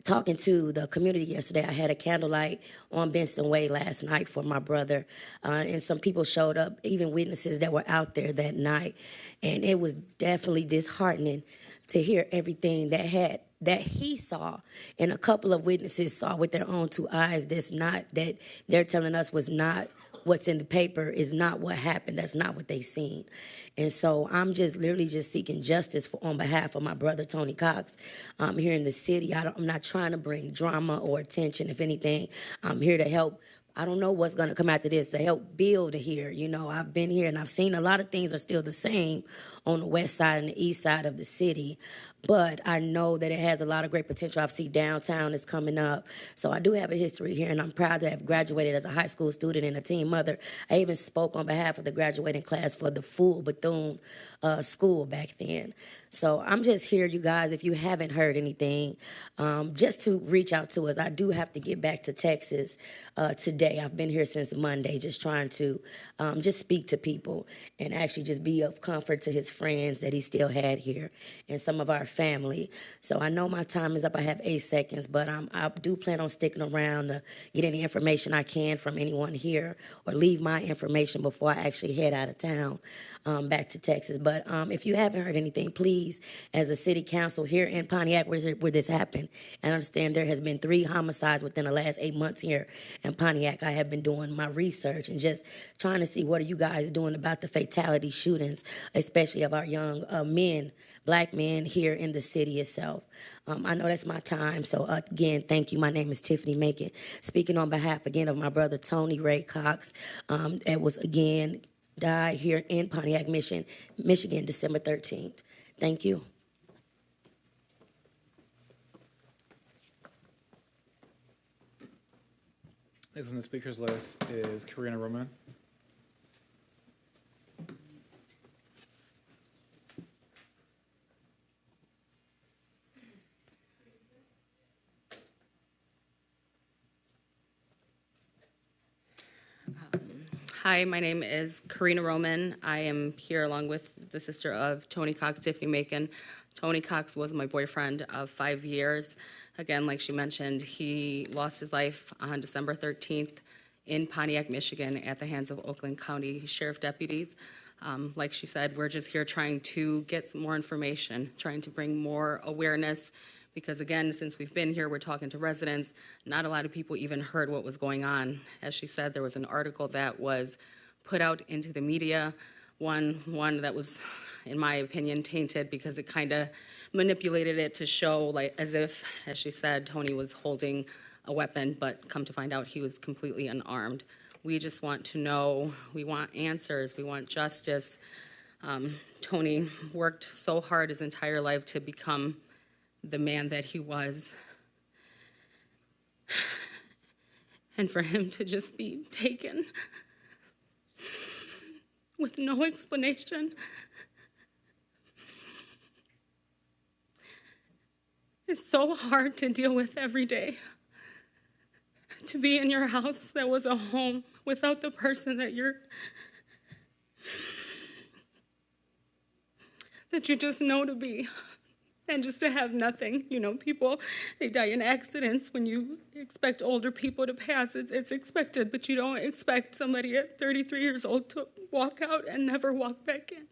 Talking to the community yesterday, I had a candlelight on Benson Way last night for my brother, and some people showed up, even witnesses that were out there that night, and it was definitely disheartening to hear everything that he saw, and a couple of witnesses saw with their own two eyes. That they're telling us was not what's in the paper is not what happened. That's not what they seen. And so I'm just literally just seeking justice on behalf of my brother, Tony Cox, here in the city. I'm not trying to bring drama or attention. If anything, I'm here to help. I don't know what's going to come after this, to help build here. You know, I've been here and I've seen a lot of things are still the same on the west side and the east side of the city. But I know that it has a lot of great potential. I see downtown is coming up. So I do have a history here, and I'm proud to have graduated as a high school student and a teen mother. I even spoke on behalf of the graduating class for the full Bethune school back then. So I'm just here, you guys, if you haven't heard anything, just to reach out to us. I do have to get back to Texas today. I've been here since Monday, just trying to just speak to people and actually just be of comfort to his friends that he still had here and some of our family. So I know my time is up. I have 8 seconds, but I do plan on sticking around to get any information I can from anyone here or leave my information before I actually head out of town back to Texas. But if you haven't heard anything, please, as a city council here in Pontiac where this happened, and I understand there has been 3 homicides within the last 8 months here in Pontiac. I have been doing my research and just trying to see what are you guys doing about the fatality shootings, especially of our young men, black men here in the city itself. I know that's my time, so again, thank you. My name is Tiffany Macon, speaking on behalf again of my brother Tony Ray Cox. That was again died here in Pontiac, Michigan, December 13th. Thank you. Next on the speakers list is Karina Roman. Hi, my name is Karina Roman. I am here along with the sister of Tony Cox, Tiffany Macon. Tony Cox was my boyfriend of 5 years. Again, like she mentioned, he lost his life on December 13th in Pontiac, Michigan at the hands of Oakland County Sheriff deputies. Like she said, we're just here trying to get some more information, trying to bring more awareness, because again, since we've been here, we're talking to residents. Not a lot of people even heard what was going on. As she said, there was an article that was put out into the media, one that was, in my opinion, tainted because it kind of manipulated it to show like as if, as she said, Tony was holding a weapon, but come to find out he was completely unarmed. We just want to know, we want answers, we want justice. Tony worked so hard his entire life to become the man that he was. And for him to just be taken with no explanation is so hard to deal with every day. To be in your house that was a home without the person that you just know to be. And just to have nothing. You know, people, they die in accidents. When you expect older people to pass, it's expected, but you don't expect somebody at 33 years old to walk out and never walk back in.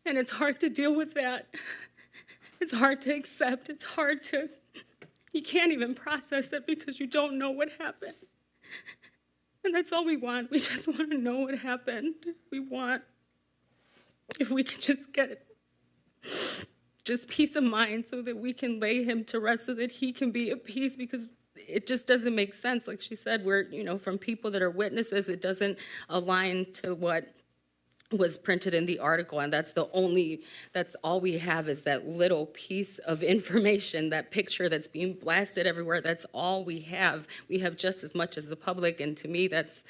And it's hard to deal with that. It's hard to accept. It's hard to, you can't even process it because you don't know what happened. And that's all we want. We just want to know what happened. We want, if we could just get it. Just peace of mind so that we can lay him to rest so that he can be at peace, because it just doesn't make sense. Like she said, we're, you know, from people that are witnesses, it doesn't align to what was printed in the article. And that's all we have is that little piece of information, that picture that's being blasted everywhere. That's all we have. We have just as much as the public. And to me, that's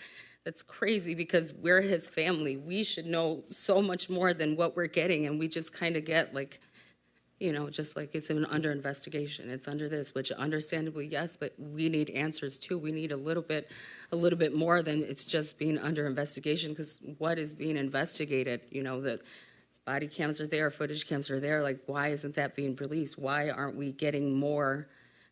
crazy because we're his family. We should know so much more than what we're getting. And we just kind of get like, you know, just like it's under investigation. It's under this, which understandably, yes, but we need answers too. We need a little bit more than it's just being under investigation, because what is being investigated? You know, the body cams are there, footage cams are there. Like, why isn't that being released? Why aren't we getting more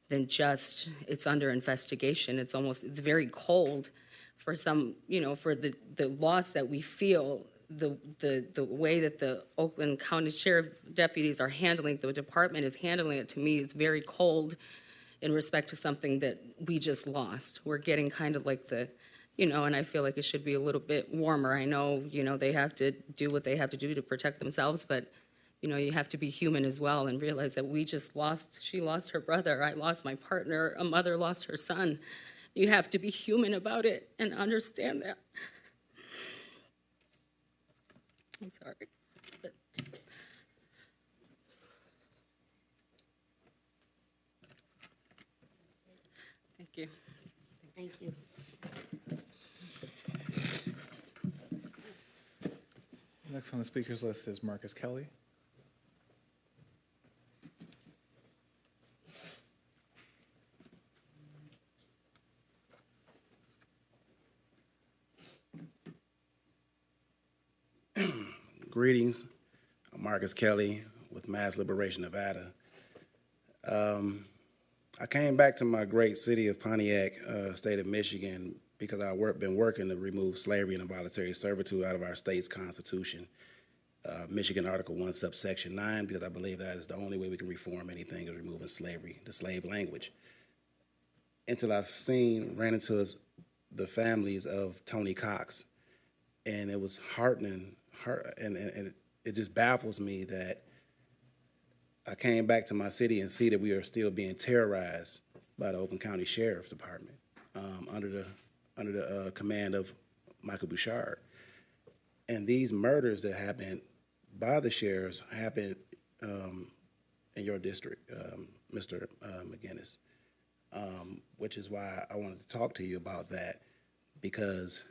than just it's under investigation? It's very cold for some, you know, for the loss that we feel. The way that the Oakland County Sheriff deputies are handling, the department is handling it, to me is very cold in respect to something that we just lost. We're getting kind of like the and I feel like it should be a little bit warmer. I know, they have to do what they have to do to protect themselves, but, you have to be human as well and realize that she lost her brother, I lost my partner, a mother lost her son. You have to be human about it and understand that. I'm sorry. But thank you. Thank you. Next on the speakers list is Marcus Kelly. Greetings. I'm Marcus Kelly with Mass Liberation Nevada. I came back to my great city of Pontiac, state of Michigan, because I've been working to remove slavery and involuntary servitude out of our state's constitution. Michigan Article 1, subsection 9, because I believe that is the only way we can reform anything is removing slavery, the slave language. Until I've ran into the families of Tony Cox, and it was heartening, and it just baffles me that I came back to my city and see that we are still being terrorized by the Oakland County Sheriff's Department under the command of Michael Bouchard. And these murders that happened by the sheriffs happened in your district, Mr. McGinnis, which is why I wanted to talk to you about that, because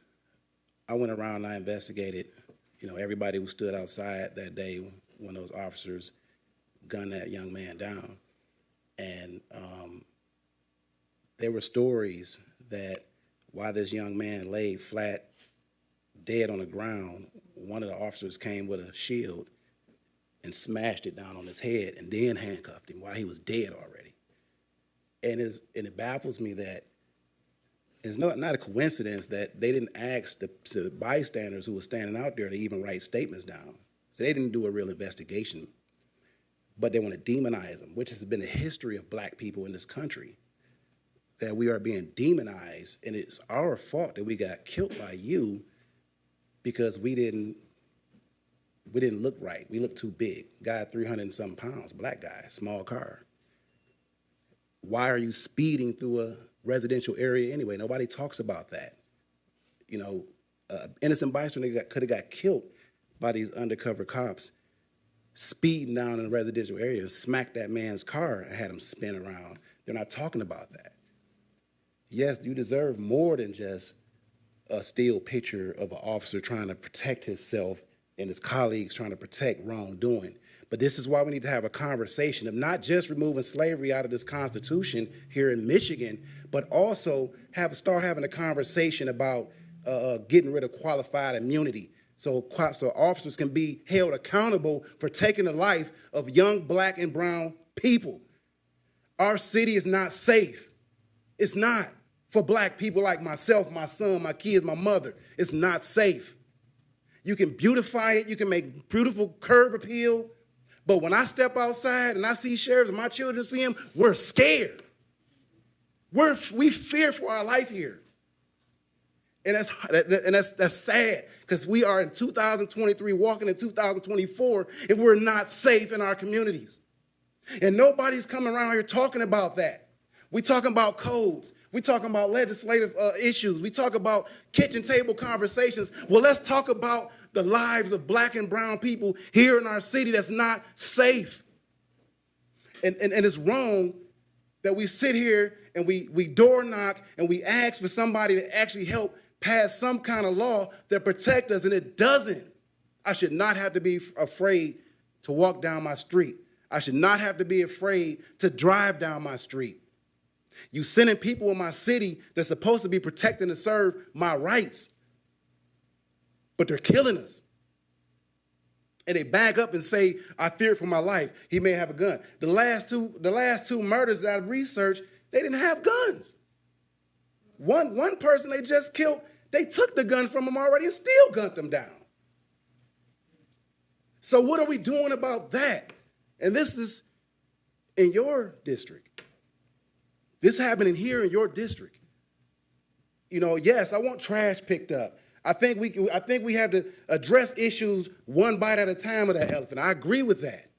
I went around and I investigated, everybody who stood outside that day when those officers gunned that young man down. And there were stories that while this young man lay flat, dead on the ground, one of the officers came with a shield and smashed it down on his head and then handcuffed him while he was dead already. And it baffles me that it's not a coincidence that they didn't ask the bystanders who were standing out there to even write statements down. So they didn't do a real investigation, but they want to demonize them, which has been a history of black people in this country, that we are being demonized, and it's our fault that we got killed by you because we didn't look right. We looked too big. Guy 300 and some pounds, black guy, small car. Why are you speeding through a residential area anyway? Nobody talks about that. Innocent bystander could have got killed by these undercover cops speeding down in a residential area, smacked that man's car and had him spin around. They're not talking about that. Yes, you deserve more than just a still picture of an officer trying to protect himself and his colleagues trying to protect wrongdoing. But this is why we need to have a conversation of not just removing slavery out of this Constitution here in Michigan, but also start having a conversation about getting rid of qualified immunity so officers can be held accountable for taking the life of young black and brown people. Our city is not safe. It's not. For black people like myself, my son, my kids, my mother, it's not safe. You can beautify it, you can make beautiful curb appeal, but when I step outside and I see sheriffs and my children see them, we're scared. We fear for our life here. And that's sad, because we are in 2023, walking in 2024, and we're not safe in our communities. And nobody's coming around here talking about that. We talking about codes. We talking about legislative issues. We talk about kitchen table conversations. Well, let's talk about the lives of black and brown people here in our city that's not safe. And it's wrong that we sit here and we door knock and we ask for somebody to actually help pass some kind of law that protect us, and it doesn't. I should not have to be afraid to walk down my street. I should not have to be afraid to drive down my street. You sending people in my city that's supposed to be protecting and serve my rights, but they're killing us. And they back up and say, I fear for my life. He may have a gun. The last two murders that I've researched, they didn't have guns. One person they just killed, they took the gun from him already and still gunned them down. So what are we doing about that? And this is in your district. This happening here in your district. Yes, I want trash picked up. I think we have to address issues one bite at a time of that elephant. I agree with that.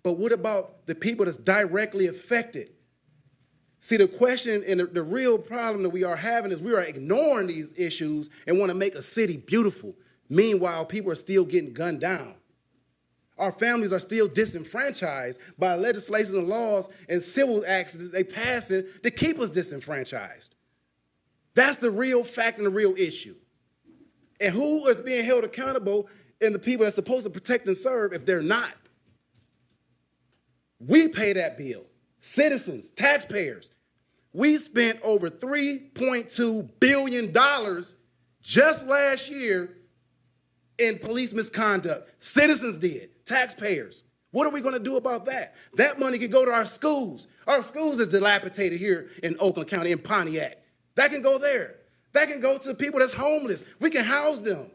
But what about the people that's directly affected? See, the question and the real problem that we are having is we are ignoring these issues and want to make a city beautiful. Meanwhile, people are still getting gunned down. Our families are still disenfranchised by legislation and laws and civil acts that they pass it to keep us disenfranchised. That's the real fact and the real issue. And who is being held accountable and the people that's supposed to protect and serve if they're not? We pay that bill. Citizens, taxpayers. We spent over $3.2 billion just last year in police misconduct. Citizens did, taxpayers. What are we going to do about that? That money could go to our schools. Our schools are dilapidated here in Oakland County, in Pontiac. That can go there. That can go to people that's homeless. We can house them.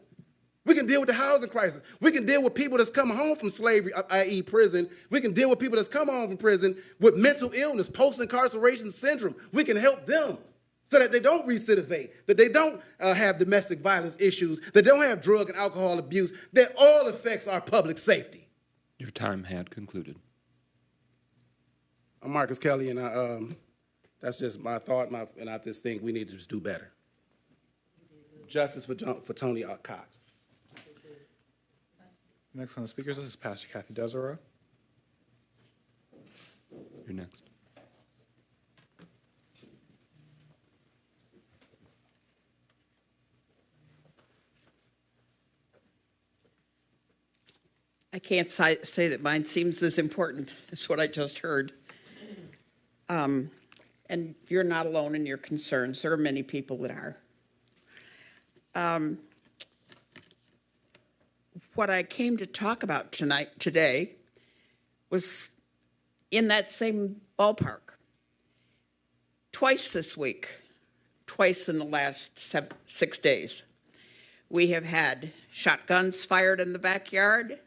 We can deal with the housing crisis. We can deal with people that's come home from slavery, i.e. prison. We can deal with people that's come home from prison with mental illness, post-incarceration syndrome. We can help them so that they don't recidivate, that they don't have domestic violence issues, that they don't have drug and alcohol abuse, that all affects our public safety. Your time had concluded. I'm Marcus Kelly, and that's just my thought, and I just think we need to just do better. Justice for Tony Cox. Next on the speakers list is Pastor Kathy Desera. You're next. I can't say that mine seems as important as what I just heard. And you're not alone in your concerns. There are many people that are. What I came to talk about today was in that same ballpark. Twice this week, twice in the last 6 days, we have had shotguns fired in the backyard.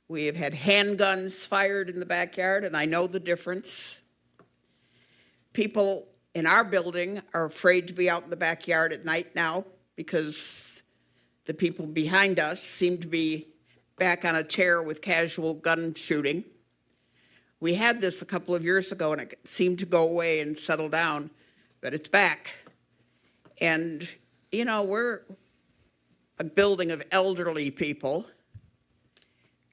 We have had handguns fired in the backyard, and I know the difference. People in our building are afraid to be out in the backyard at night now because the people behind us seem to be back on a tear with casual gun shooting. We had this a couple of years ago, and it seemed to go away and settle down, but it's back. And, we're a building of elderly people,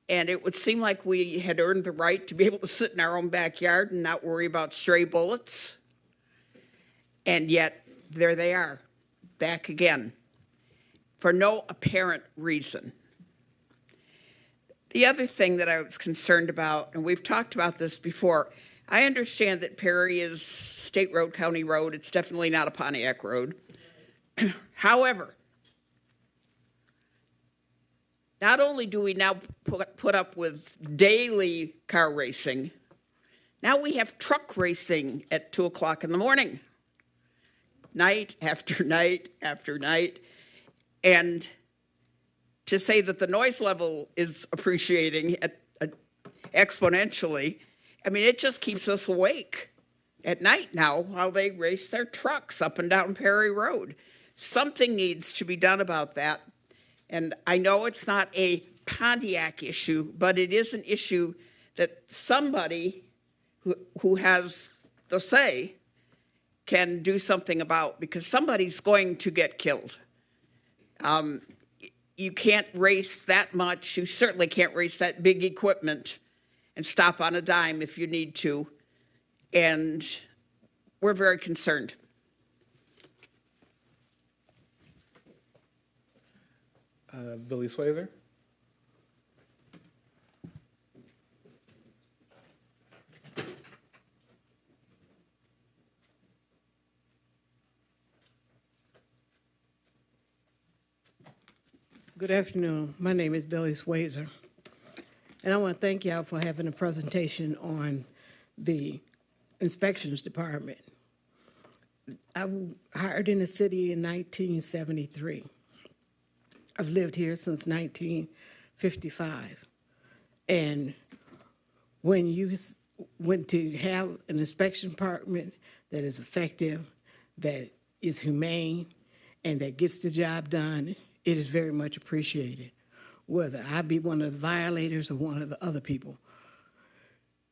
and it would seem like we had earned the right to be able to sit in our own backyard and not worry about stray bullets. And yet, there they are, back again, for no apparent reason. The other thing that I was concerned about, and we've talked about this before, I understand that Perry is state road, county road. It's definitely not a Pontiac road. However, not only do we now put up with daily car racing, now we have truck racing at 2 o'clock in the morning, night after night after night. And to say that the noise level is appreciating exponentially, it just keeps us awake at night now while they race their trucks up and down Perry Road. Something needs to be done about that. And I know it's not a Pontiac issue, but it is an issue that somebody who has the say can do something about, because somebody's going to get killed. You can't race that much. You certainly can't race that big equipment and stop on a dime if you need to. And we're very concerned. Billy Swazer. Good afternoon. My name is Billy Swazer, and I want to thank y'all for having a presentation on the inspections department. I was hired in the city in 1973. I've lived here since 1955. And when you went to have an inspection department that is effective, that is humane and that gets the job done, it is very much appreciated. Whether I be one of the violators or one of the other people,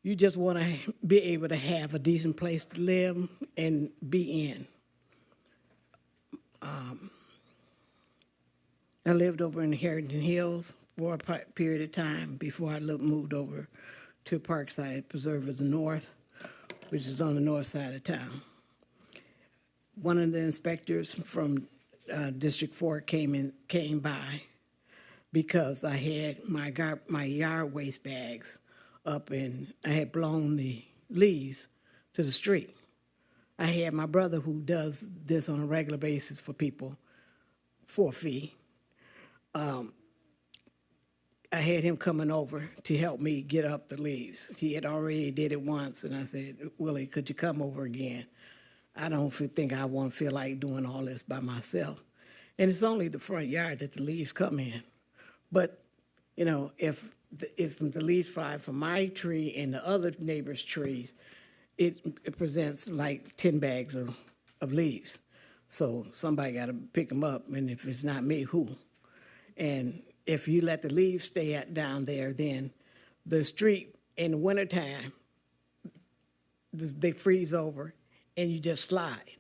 you just want to be able to have a decent place to live and be in. I lived over in Harrington Hills for a period of time before I moved over to Parkside Preserve North, which is on the north side of town. One of the inspectors from District 4 came by because I had my yard waste bags up and I had blown the leaves to the street. I had my brother who does this on a regular basis for people for a fee. I had him coming over to help me get up the leaves. He had already did it once, and I said, Willie, could you come over again? I don't think I want to feel like doing all this by myself. And it's only the front yard that the leaves come in. But, you know, if the leaves fly from my tree and the other neighbor's trees, it presents like 10 bags of leaves. So somebody got to pick them up, and if it's not me, who? And if you let the leaves stay down there, then the street in the wintertime, they freeze over and you just slide.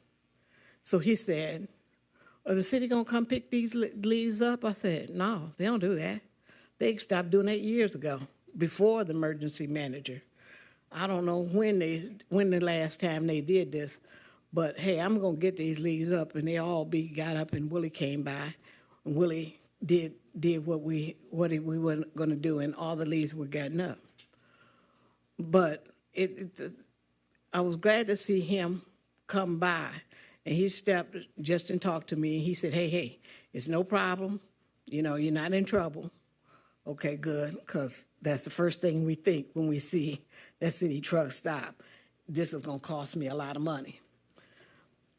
So he said, are the city gonna come pick these leaves up? I said, no, they don't do that. They stopped doing that years ago, before the emergency manager. I don't know when the last time they did this, but hey, I'm gonna get these leaves up, and they all got up, and Willie came by, and Willie did what we were going to do, and all the leaves were gotten up. But I was glad to see him come by, and he stepped just and talked to me, and he said, hey, it's no problem. You know, you're not in trouble. Okay, good, because that's the first thing we think when we see that city truck stop. This is going to cost me a lot of money.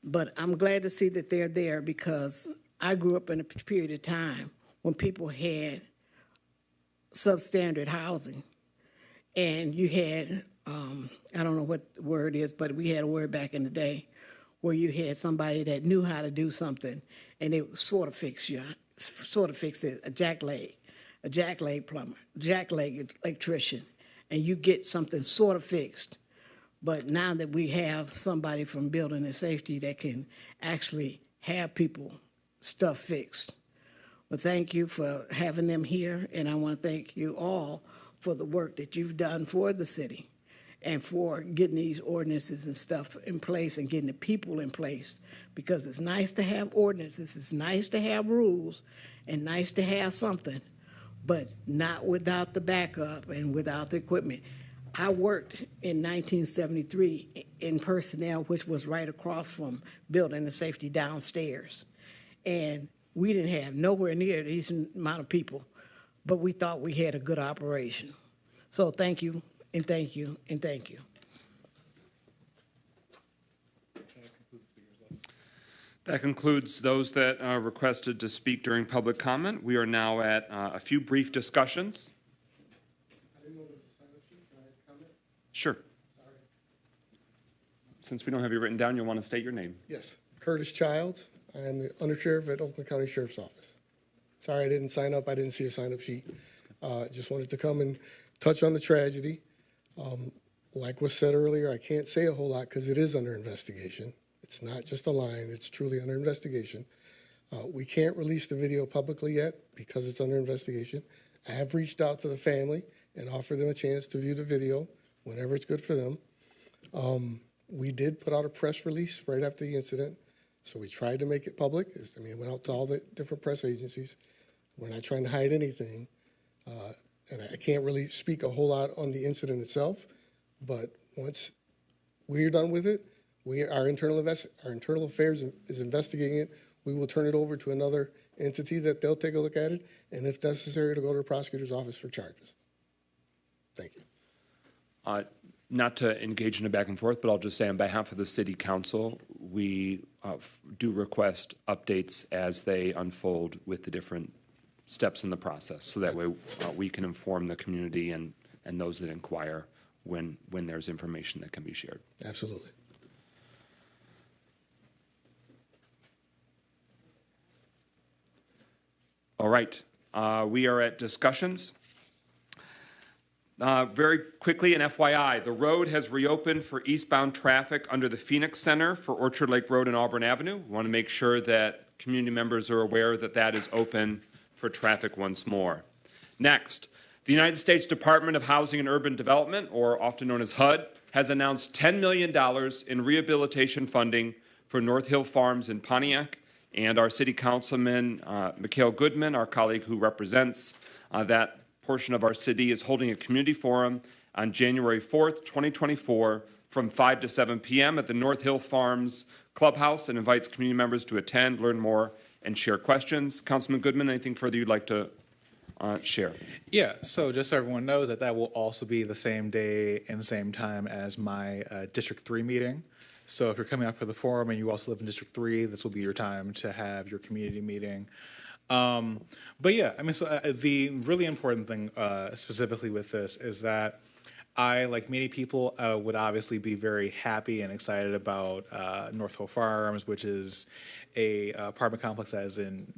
But I'm glad to see that they're there, because I grew up in a period of time when people had substandard housing, and you had, I don't know what the word is, but we had a word back in the day where you had somebody that knew how to do something, and they sort of fix it, a jackleg plumber, jackleg electrician, and you get something sort of fixed. But now that we have somebody from building and safety that can actually have people stuff fixed. Well, thank you for having them here, and I want to thank you all for the work that you've done for the city and for getting these ordinances and stuff in place and getting the people in place, because it's nice to have ordinances, it's nice to have rules, and nice to have something, but not without the backup and without the equipment. I worked in 1973 in personnel, which was right across from building and safety downstairs. And we didn't have nowhere near this amount of people, but we thought we had a good operation. So thank you, and thank you, and thank you. That concludes those that are requested to speak during public comment. We are now at a few brief discussions. Sure. Since we don't have you written down, you'll want to state your name. Yes, Curtis Childs. I am the undersheriff at Oakland County Sheriff's Office. Sorry I didn't sign up. I didn't see a sign-up sheet. Just wanted to come and touch on the tragedy. Like was said earlier, I can't say a whole lot because it is under investigation. It's not just a line. It's truly under investigation. We can't release the video publicly yet because it's under investigation. I have reached out to the family and offered them a chance to view the video whenever it's good for them. We did put out a press release right after the incident. So we tried to make it public. I mean, it went out to all the different press agencies. We're not trying to hide anything. And I can't really speak a whole lot on the incident itself. But once we're done with it, our internal affairs is investigating it. We will turn it over to another entity that they'll take a look at it. And if necessary, to go to the prosecutor's office for charges. Thank you. Not to engage in a back and forth, but I'll just say on behalf of the City Council, we do request updates as they unfold with the different steps in the process. So that way we can inform the community and those that inquire when there's information that can be shared. Absolutely. All right, we are at discussions. Very quickly, an FYI, the road has reopened for eastbound traffic under the Phoenix Center for Orchard Lake Road and Auburn Avenue. We want to make sure that community members are aware that that is open for traffic once more. Next, the United States Department of Housing and Urban Development, or often known as HUD, has announced $10 million in rehabilitation funding for North Hill Farms in Pontiac, and our City Councilman, Mikhail Goodman, our colleague who represents that portion of our city, is holding a community forum on January 4th, 2024, from 5 to 7 p.m. at the North Hill Farms Clubhouse, and invites community members to attend, learn more, and share questions. Councilman Goodman, anything further you'd like to share? Yeah, so just so everyone knows that will also be the same day and same time as my District 3 meeting. So if you're coming out for the forum and you also live in District 3, this will be your time to have your community meeting. But yeah, I mean, so the really important thing specifically with this is that I, like many people, would obviously be very happy and excited about North Hill Farms, which is a apartment complex that is in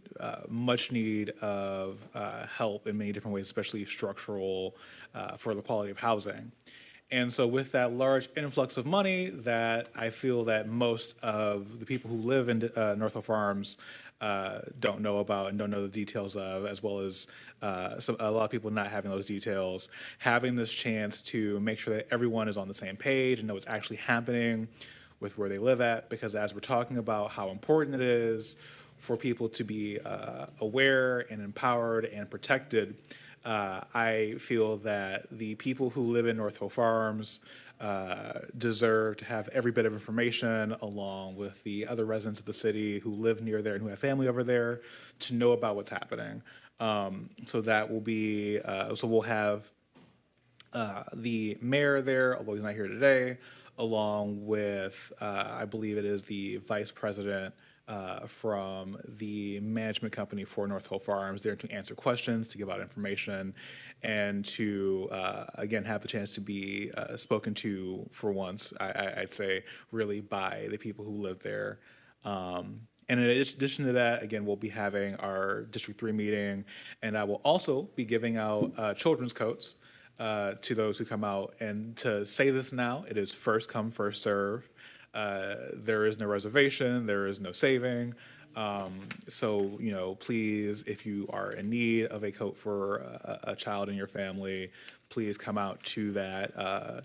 much need of help in many different ways, especially structural for the quality of housing. And so with that large influx of money that I feel that most of the people who live in North Hill Farms don't know about and don't know the details of, as well as a lot of people not having those details, having this chance to make sure that everyone is on the same page and know what's actually happening with where they live at, because as we're talking about how important it is for people to be aware and empowered and protected, I feel that the people who live in North Hill Farms deserve to have every bit of information, along with the other residents of the city who live near there and who have family over there, to know about what's happening. So that will be, so we'll have the mayor there, although he's not here today, along with, I believe it is the vice president from the management company for North Hill Farms, there to answer questions, to give out information, and to, again, have the chance to be spoken to for once, I'd say, really by the people who live there. And in addition to that, again, we'll be having our District 3 meeting, and I will also be giving out children's coats to those who come out. And to say this now, it is first come, first serve. There is no reservation, there is no saving. So, you know, please, if you are in need of a coat for a child in your family, please come out to that.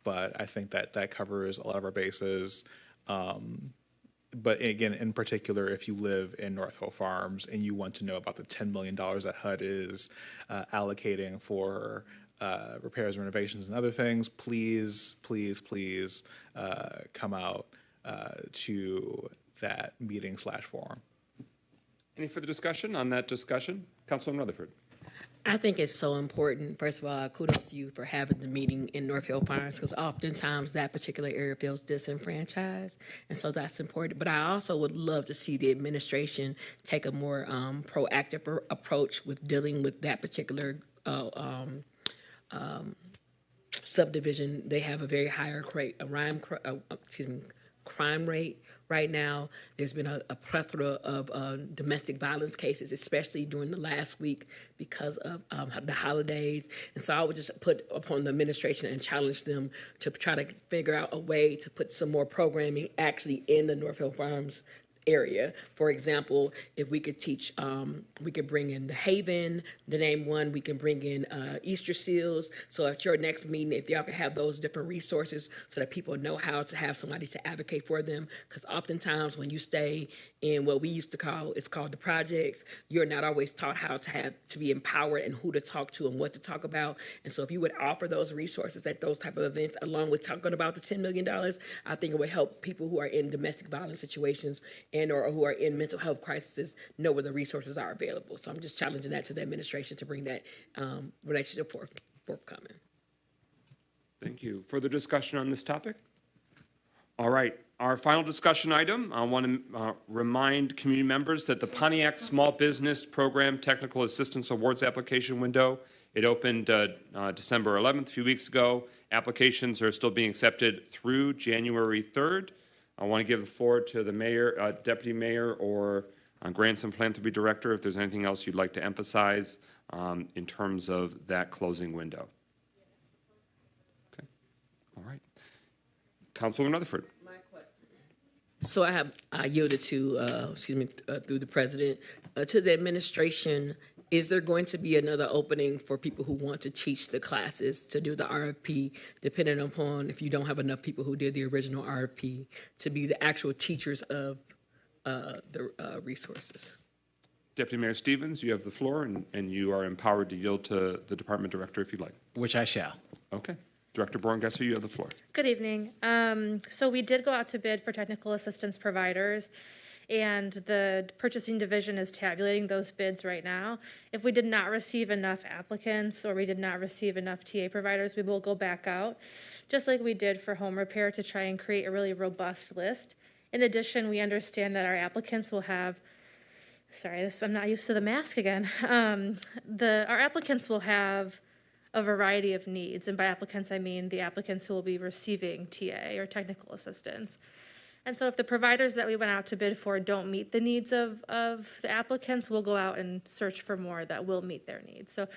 But I think that covers a lot of our bases. But again, in particular, if you live in North Hill Farms and you want to know about the $10 million that HUD is allocating for repairs, renovations, and other things, please, please, please come out to that meeting/forum. Any further discussion on that discussion? Councilman Rutherford. I think it's so important. First of all, kudos to you for having the meeting in North Hill Farms, because oftentimes that particular area feels disenfranchised, and so that's important. But I also would love to see the administration take a more proactive approach with dealing with that particular subdivision. They have a very higher crime rate right now. There's been a plethora of domestic violence cases, especially during the last week because of the holidays. And so I would just put upon the administration and challenge them to try to figure out a way to put some more programming actually in the North Hill Farms area. For example, if we could teach, we could bring in the Haven, to name one, we can bring in Easter seals. So at your next meeting, if y'all could have those different resources so that people know how to have somebody to advocate for them. Because oftentimes when you stay in what we used to call, it's called the projects, you're not always taught how to be empowered and who to talk to and what to talk about. And so if you would offer those resources at those type of events, along with talking about the $10 million, I think it would help people who are in domestic violence situations and or who are in mental health crises know where the resources are available. So I'm just challenging that to the administration to bring that relationship forthcoming. Thank you. Further discussion on this topic? All right. Our final discussion item, I want to remind community members that the Pontiac Small Business Program Technical Assistance Awards application window, it opened December 11th, a few weeks ago. Applications are still being accepted through January 3rd. I want to give the floor to the mayor, deputy mayor, or Grants and Philanthropy Director, if there's anything else you'd like to emphasize in terms of that closing window. Okay. All right. Councilwoman Rutherford. So I yielded to, through the president, to the administration. Is there going to be another opening for people who want to teach the classes to do the RFP, depending upon if you don't have enough people who did the original RFP to be the actual teachers of the resources? Deputy Mayor Stevens, you have the floor, and you are empowered to yield to the department director if you'd like. Which I shall. Okay. Director Borngesser, you have the floor. Good evening. So we did go out to bid for technical assistance providers, and the purchasing division is tabulating those bids right now. If we did not receive enough applicants or we did not receive enough TA providers, we will go back out, just like we did for home repair, to try and create a really robust list. In addition, we understand that our applicants will have, I'm not used to the mask again. Our applicants will have a variety of needs, and by applicants I mean the applicants who will be receiving TA or technical assistance. And so if the providers that we went out to bid for don't meet the needs of the applicants, we'll go out and search for more that will meet their needs. So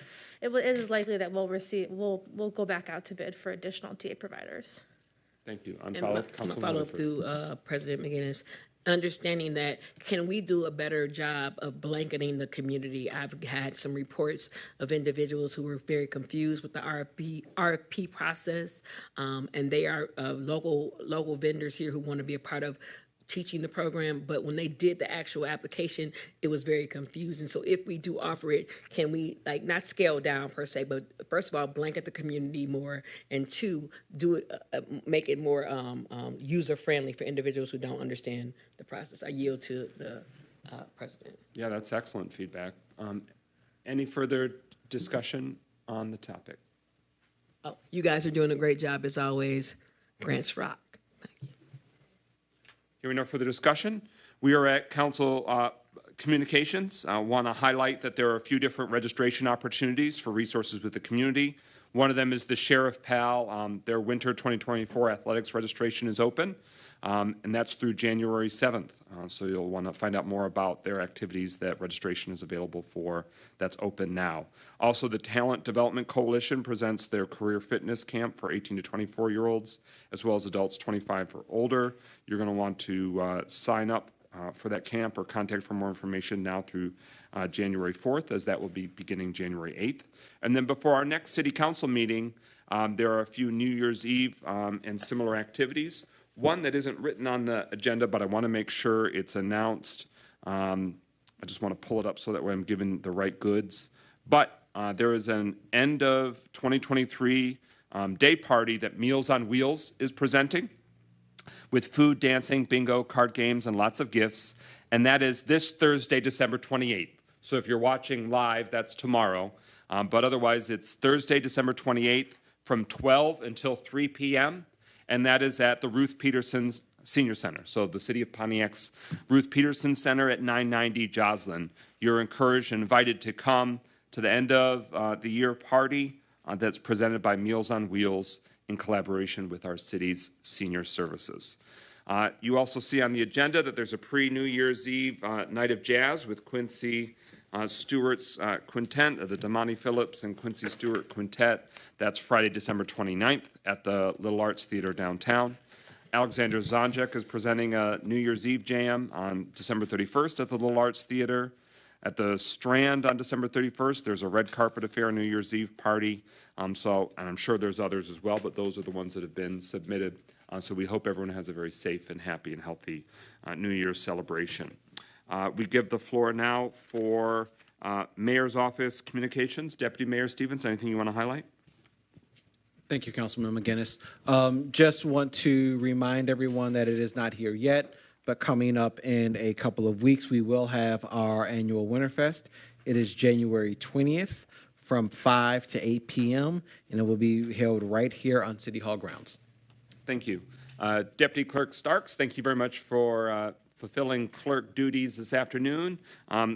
it is likely that we'll go back out to bid for additional TA providers. Thank you. And my follow-up to President McGinnis, understanding that, can we do a better job of blanketing the community? I've had some reports of individuals who were very confused with the RFP process, and they are local vendors here who want to be a part of teaching the program, but when they did the actual application, it was very confusing. So if we do offer it, can we not scale down per se, but first of all, blanket the community more, and two, do it, make it more user-friendly for individuals who don't understand the process? I yield to the president. Yeah, that's excellent feedback. Any further discussion on the topic? Oh, you guys are doing a great job as always. Grants Rock. Hearing no further discussion, we are at council communications. I want to highlight that there are a few different registration opportunities for resources with the community. One of them is the Sheriff PAL. Their winter 2024 athletics registration is open, and that's through January 7th. So you'll want to find out more about their activities that registration is available for. That's open now. Also, the Talent Development Coalition presents their career fitness camp for 18 to 24-year-olds, as well as adults 25 or older. You're going to want to sign up for that camp or contact for more information now through January 4th, as that will be beginning January 8th. And then before our next City Council meeting, there are a few New Year's Eve and similar activities. One that isn't written on the agenda, but I want to make sure it's announced. I just want to pull it up so that way I'm giving the right goods. But there is an end of 2023 day party that Meals on Wheels is presenting, with food, dancing, bingo, card games, and lots of gifts. And that is this Thursday, December 28th. So if you're watching live, that's tomorrow. But otherwise, it's Thursday, December 28th from 12 until 3 p.m., and that is at the Ruth Peterson Senior Center. So the City of Pontiac's Ruth Peterson Center at 990 Joslin. You're encouraged and invited to come to the end of the year party that's presented by Meals on Wheels in collaboration with our city's senior services. You also see on the agenda that there's a pre-New Year's Eve night of jazz with Quincy Stewart's quintet, the Damani Phillips and Quincy Stewart Quintet. That's Friday, December 29th at the Little Arts Theater downtown. Alexander Zonjak is presenting a New Year's Eve jam on December 31st at the Little Arts Theater. At the Strand on December 31st, there's a red carpet affair New Year's Eve party. And I'm sure there's others as well, but those are the ones that have been submitted. So we hope everyone has a very safe and happy and healthy New Year's celebration. We give the floor now for Mayor's Office Communications. Deputy Mayor Stevens, anything you want to highlight? Thank you, Councilman McGinnis. Just want to remind everyone that it is not here yet, but coming up in a couple of weeks, we will have our annual Winterfest. It is January 20th from 5 to 8 p.m., and it will be held right here on City Hall grounds. Thank you. Deputy Clerk Starks, thank you very much for fulfilling clerk duties this afternoon.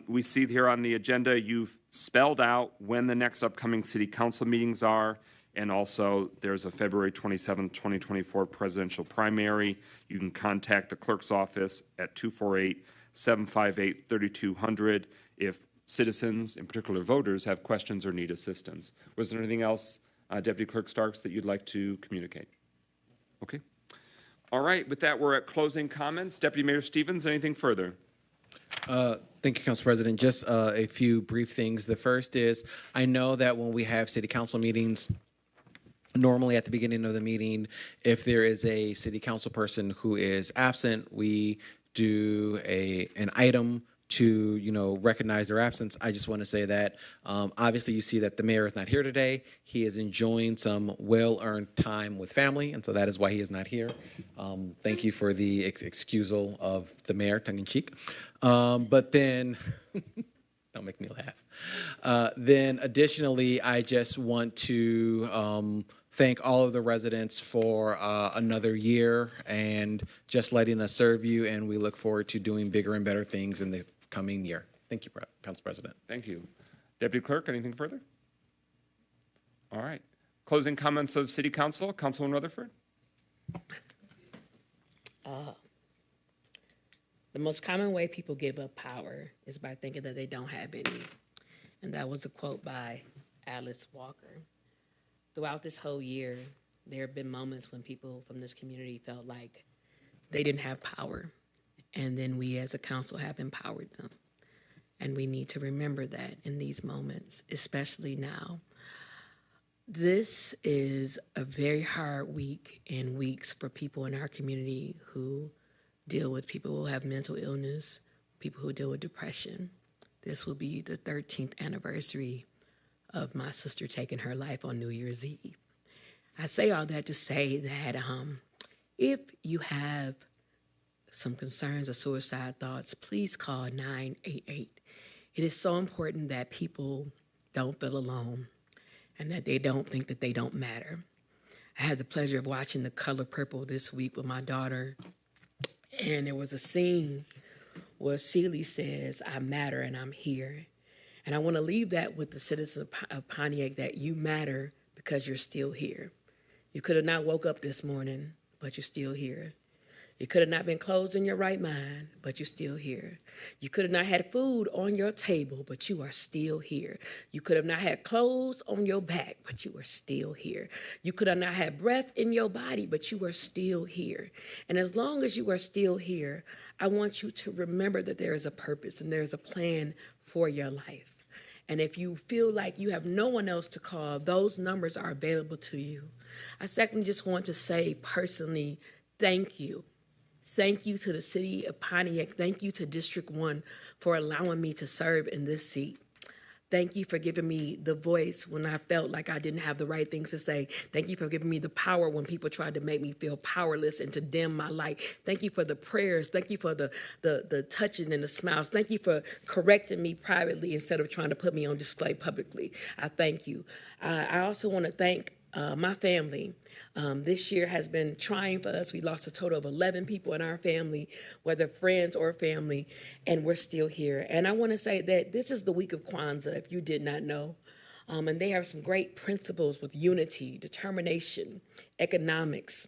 We see here on the agenda you've spelled out when the next upcoming City Council meetings are. And also, there's a February 27th, 2024 presidential primary. You can contact the clerk's office at 248-758-3200 if citizens, in particular voters, have questions or need assistance. Was there anything else, Deputy Clerk Starks, that you'd like to communicate? Okay. All right, with that, we're at closing comments. Deputy Mayor Stevens, anything further? Thank you, Council President. Just a few brief things. The first is, I know that when we have city council meetings, normally at the beginning of the meeting, if there is a city council person who is absent, we do an item to, recognize their absence. I just want to say that obviously you see that the mayor is not here today. He is enjoying some well-earned time with family, and so that is why he is not here. Thank you for the excusal of the mayor, tongue-in-cheek. But then, don't make me laugh. Then additionally, I just want to thank all of the residents for another year and just letting us serve you, and we look forward to doing bigger and better things in the coming year. Thank you, Council President. Thank you. Deputy Clerk, anything further? All right. Closing comments of City Council, Councilman Rutherford. The most common way people give up power is by thinking that they don't have any. And that was a quote by Alice Walker. Throughout this whole year, there have been moments when people from this community felt like they didn't have power. And then we as a council have empowered them. And we need to remember that in these moments, especially now. This is a very hard week and weeks for people in our community who deal with people who have mental illness, people who deal with depression. This will be the 13th anniversary of my sister taking her life on New Year's Eve. I say all that to say that if you have some concerns or suicide thoughts, please call 988. It is so important that people don't feel alone and that they don't think that they don't matter. I had the pleasure of watching The Color Purple this week with my daughter, and there was a scene where Celie says, "I matter and I'm here." And I want to leave that with the citizens of Pontiac, that you matter because you're still here. You could have not woke up this morning, but you're still here. You could have not been clothed in your right mind, but you're still here. You could have not had food on your table, but you are still here. You could have not had clothes on your back, but you are still here. You could have not had breath in your body, but you are still here. And as long as you are still here, I want you to remember that there is a purpose and there is a plan for your life. And if you feel like you have no one else to call, those numbers are available to you. I secondly just want to say personally, thank you. Thank you to the city of Pontiac. Thank you to District 1 for allowing me to serve in this seat. Thank you for giving me the voice when I felt like I didn't have the right things to say. Thank you for giving me the power when people tried to make me feel powerless and to dim my light. Thank you for the prayers. Thank you for the touching and the smiles. Thank you for correcting me privately instead of trying to put me on display publicly. I thank you. I also want to thank my family. This year has been trying for us. We lost a total of 11 people in our family, whether friends or family, and we're still here. And I want to say that this is the week of Kwanzaa, if you did not know. And they have some great principles with unity, determination, economics,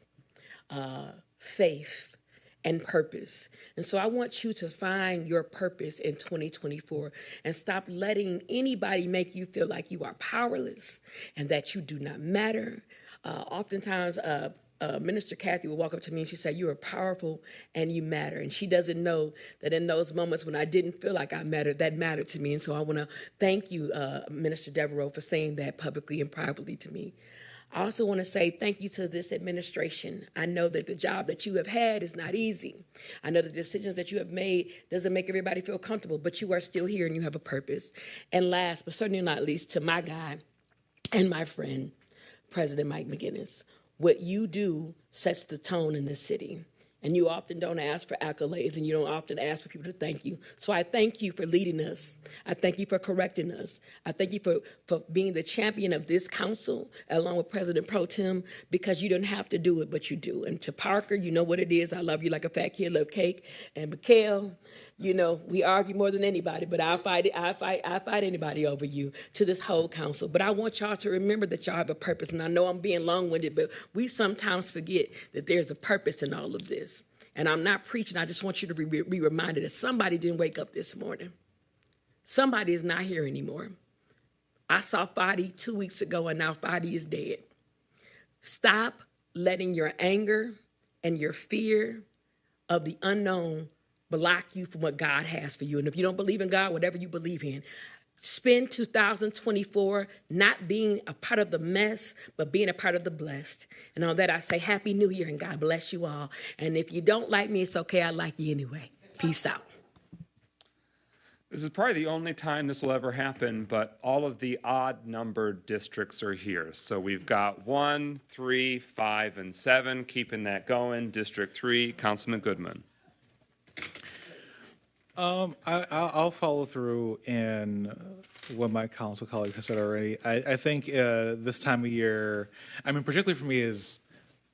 faith, and purpose. And so I want you to find your purpose in 2024 and stop letting anybody make you feel like you are powerless and that you do not matter. Oftentimes, Minister Kathy will walk up to me and she said, "You are powerful and you matter." And she doesn't know that in those moments when I didn't feel like I mattered, that mattered to me. And so I want to thank you, Minister Devereaux, for saying that publicly and privately to me. I also want to say thank you to this administration. I know that the job that you have had is not easy. I know the decisions that you have made doesn't make everybody feel comfortable, but you are still here and you have a purpose. And last, but certainly not least, to my guy and my friend, President Mike McGinnis. What you do sets the tone in this city. And you often don't ask for accolades, and you don't often ask for people to thank you. So I thank you for leading us. I thank you for correcting us. I thank you for being the champion of this council, along with President Pro Tem, because you didn't have to do it, but you do. And to Parker, you know what it is. I love you like a fat kid love cake. And Mikhail, You know, we argue more than anybody, but I fight anybody over you to this whole council. But I want y'all to remember that y'all have a purpose. And I know I'm being long-winded, but we sometimes forget that there's a purpose in all of this. And I'm not preaching. I just want you to be reminded that somebody didn't wake up this morning. Somebody is not here anymore. I saw Fadi 2 weeks ago, and now Fadi is dead. Stop letting your anger and your fear of the unknown block you from what God has for you. And if you don't believe in God, whatever you believe in, spend 2024 not being a part of the mess, but being a part of the blessed. And on that, I say Happy New Year, and God bless you all. And if you don't like me, it's okay. I like you anyway. Peace out. This is probably the only time this will ever happen, but all of the odd-numbered districts are here. So we've got 1, 3, 5, and 7, keeping that going. District 3, Councilman Goodman. I'll follow through in what my council colleague has said already. I think this time of year, I mean, particularly for me, is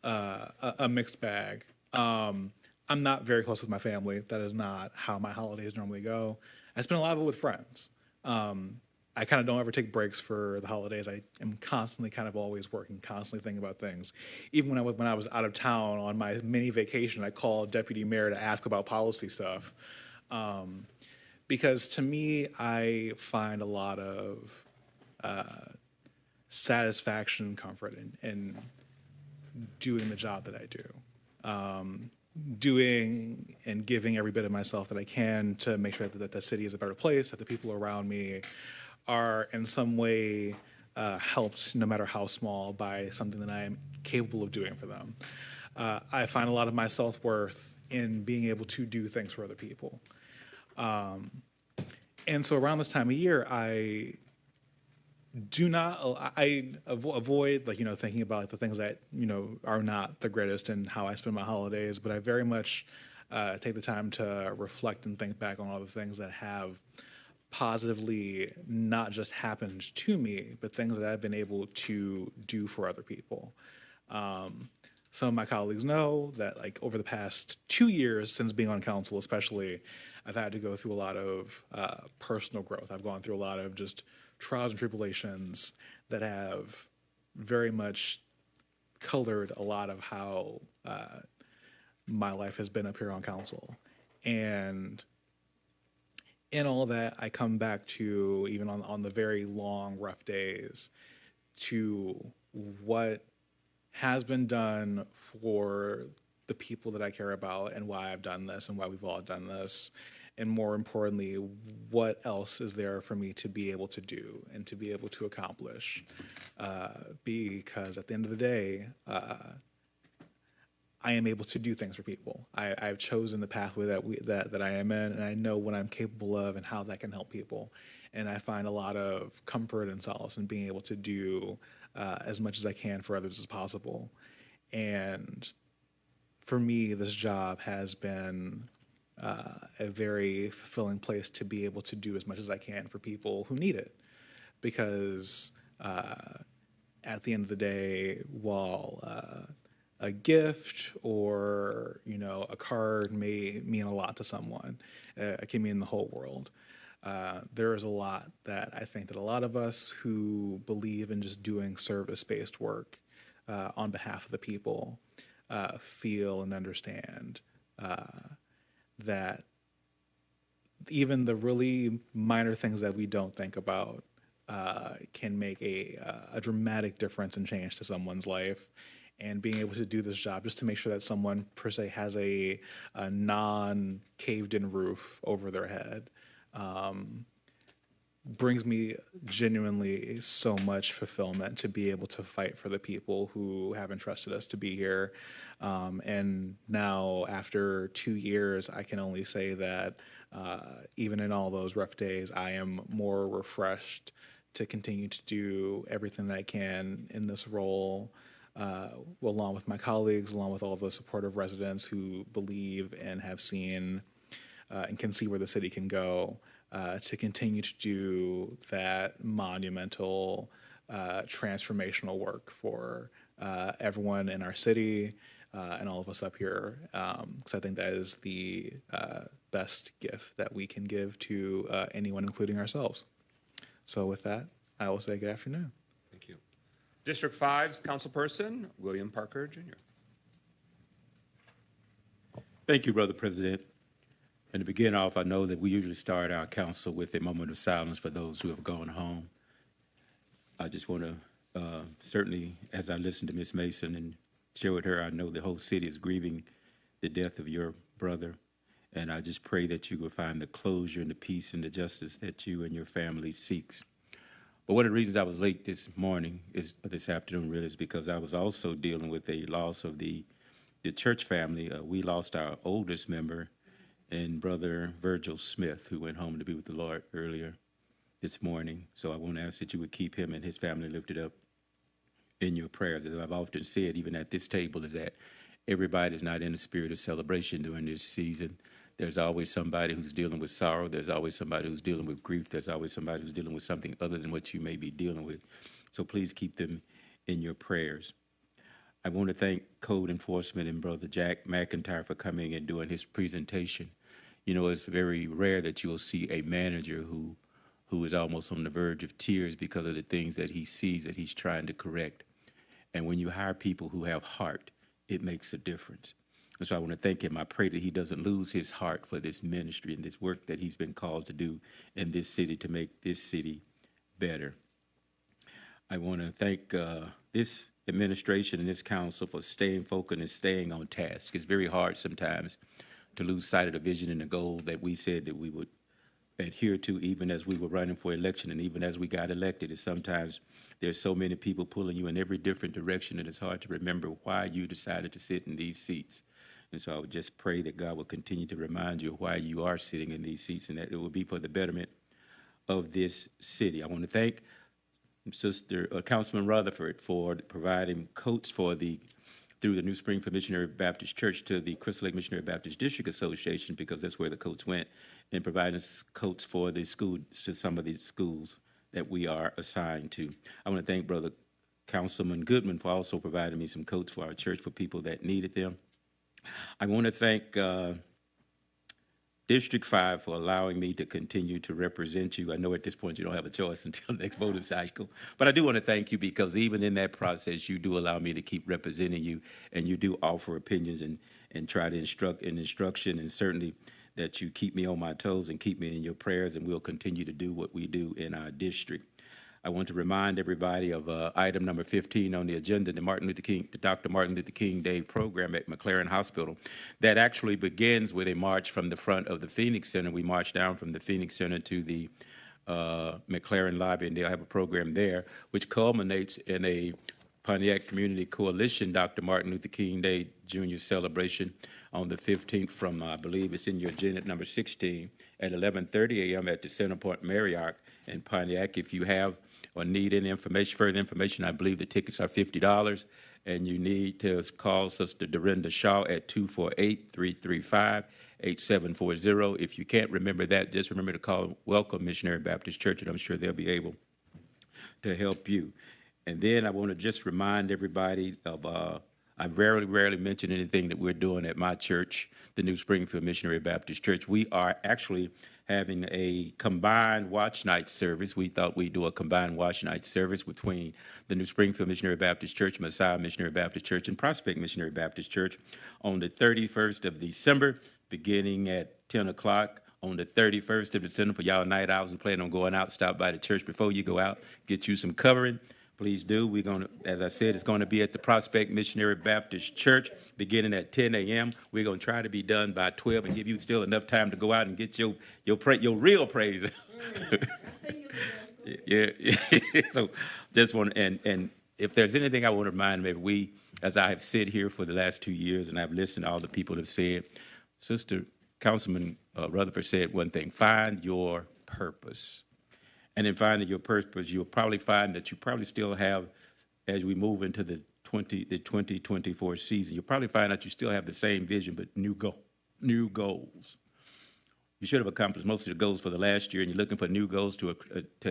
a mixed bag. I'm not very close with my family. That is not how my holidays normally go. I spend a lot of it with friends. I kind of don't ever take breaks for the holidays. I am constantly kind of always working, constantly thinking about things. Even when I was out of town on my mini vacation, I called Deputy Mayor to ask about policy stuff. Because to me, I find a lot of satisfaction and comfort in doing the job that I do. Doing and giving every bit of myself that I can to make sure that the city is a better place, that the people around me are in some way helped, no matter how small, by something that I am capable of doing for them. I find a lot of my self-worth in being able to do things for other people. And so around this time of year, I avoid, like, thinking about like, the things that, are not the greatest and how I spend my holidays, but I very much take the time to reflect and think back on all the things that have positively not just happened to me, but things that I've been able to do for other people. Some of my colleagues know that, like, over the past 2 years since being on council especially, I've had to go through a lot of personal growth. I've gone through a lot of just trials and tribulations that have very much colored a lot of how my life has been up here on council. And in all that, I come back to, even on the very long, rough days, to what has been done for the people that I care about and why I've done this and why we've all done this. And more importantly, what else is there for me to be able to do and to be able to accomplish? Because at the end of the day, I am able to do things for people. I've chosen the pathway that I am in, and I know what I'm capable of and how that can help people. And I find a lot of comfort and solace in being able to do as much as I can for others as possible. And for me, this job has been a very fulfilling place to be able to do as much as I can for people who need it. Because at the end of the day, while a gift or, a card may mean a lot to someone, it can mean the whole world. There is a lot that I think that a lot of us who believe in just doing service-based work on behalf of the people feel and understand that even the really minor things that we don't think about can make a dramatic difference and change to someone's life. And being able to do this job just to make sure that someone, per se, has a non-caved-in roof over their head brings me genuinely so much fulfillment to be able to fight for the people who have entrusted us to be here. And now, after 2 years, I can only say that even in all those rough days, I am more refreshed to continue to do everything that I can in this role, along with my colleagues, along with all the supportive residents who believe and have seen and can see where the city can go, to continue to do that monumental, transformational work for everyone in our city, and all of us up here, because I think that is the best gift that we can give to anyone, including ourselves. So with that, I will say good afternoon. Thank you. District 5's councilperson, William Parker, Jr. Thank you, Brother President. And to begin off, I know that we usually start our council with a moment of silence for those who have gone home. I just want to, certainly, as I listen to Ms. Mason and share with her, I know the whole city is grieving the death of your brother. And I just pray that you will find the closure and the peace and the justice that you and your family seeks. But one of the reasons I was late this afternoon really, is because I was also dealing with a loss of the church family. We lost our oldest member, and Brother Virgil Smith, who went home to be with the Lord earlier this morning. So I want to ask that you would keep him and his family lifted up in your prayers. As I've often said, even at this table, is that everybody is not in the spirit of celebration during this season. There's always somebody who's dealing with sorrow. There's always somebody who's dealing with grief. There's always somebody who's dealing with something other than what you may be dealing with. So please keep them in your prayers. I want to thank Code Enforcement and Brother Jack McIntyre for coming and doing his presentation. You know, it's very rare that you'll see a manager who is almost on the verge of tears because of the things that he sees that he's trying to correct. And when you hire people who have heart, it makes a difference. And so I want to thank him. I pray that he doesn't lose his heart for this ministry and this work that he's been called to do in this city to make this city better. I want to thank this administration and this council for staying focused and staying on task. It's very hard sometimes to lose sight of the vision and the goal that we said that we would adhere to even as we were running for election and even as we got elected. Is sometimes there's so many people pulling you in every different direction that it's hard to remember why you decided to sit in these seats. And so I would just pray that God will continue to remind you of why you are sitting in these seats and that it will be for the betterment of this city. I want to thank Councilman Rutherford for providing coats through the New Springfield Missionary Baptist Church to the Crystal Lake Missionary Baptist District Association, because that's where the coats went, and providing coats for the school, to some of the schools that we are assigned to. I want to thank Brother Councilman Goodman for also providing me some coats for our church for people that needed them. I want to thank District 5 for allowing me to continue to represent you. I know at this point you don't have a choice until the next voting cycle, but I do want to thank you because even in that process, you do allow me to keep representing you, and you do offer opinions and try to instruction, and certainly that you keep me on my toes and keep me in your prayers, and we'll continue to do what we do in our district. I want to remind everybody of item number 15 on the agenda, the Dr. Martin Luther King Day program at McLaren Hospital. That actually begins with a march from the front of the Phoenix Center. We march down from the Phoenix Center to the McLaren lobby, and they'll have a program there, which culminates in a Pontiac Community Coalition Dr. Martin Luther King Day Junior celebration on the 15th from, I believe it's in your agenda, number 16, at 11:30 a.m. at the Centerpoint Marriott in Pontiac. If you have or need any further information, I believe the tickets are $50, and you need to call Sister Dorinda Shaw at 248-335-8740. If you can't remember that, just remember to call Welcome Missionary Baptist Church, and I'm sure they'll be able to help you. And then I want to just remind everybody of, I rarely mention anything that we're doing at my church, the New Springfield Missionary Baptist Church. We are actually having a combined watch night service. We thought we'd do a combined watch night service between the New Springfield Missionary Baptist Church, Messiah Missionary Baptist Church, and Prospect Missionary Baptist Church on the 31st of December, beginning at 10 o'clock. On the 31st of December, for y'all night owls who plan on going out, stop by the church before you go out, get you some covering. Please do. We're going to, as I said, it's going to be at the Prospect Missionary Baptist Church beginning at 10 a.m. We're going to try to be done by 12 and give you still enough time to go out and get your real praise. Yeah. So just want to, and if there's anything I want to remind them, as I have said here for the last 2 years, and I've listened to all the people have said, Councilman Rutherford said one thing: find your purpose. And in finding your purpose, you'll probably find that you probably still have, as we move into the 2024 season, you'll probably find that you still have the same vision, but new goals. You should have accomplished most of the goals for the last year, and you're looking for new goals to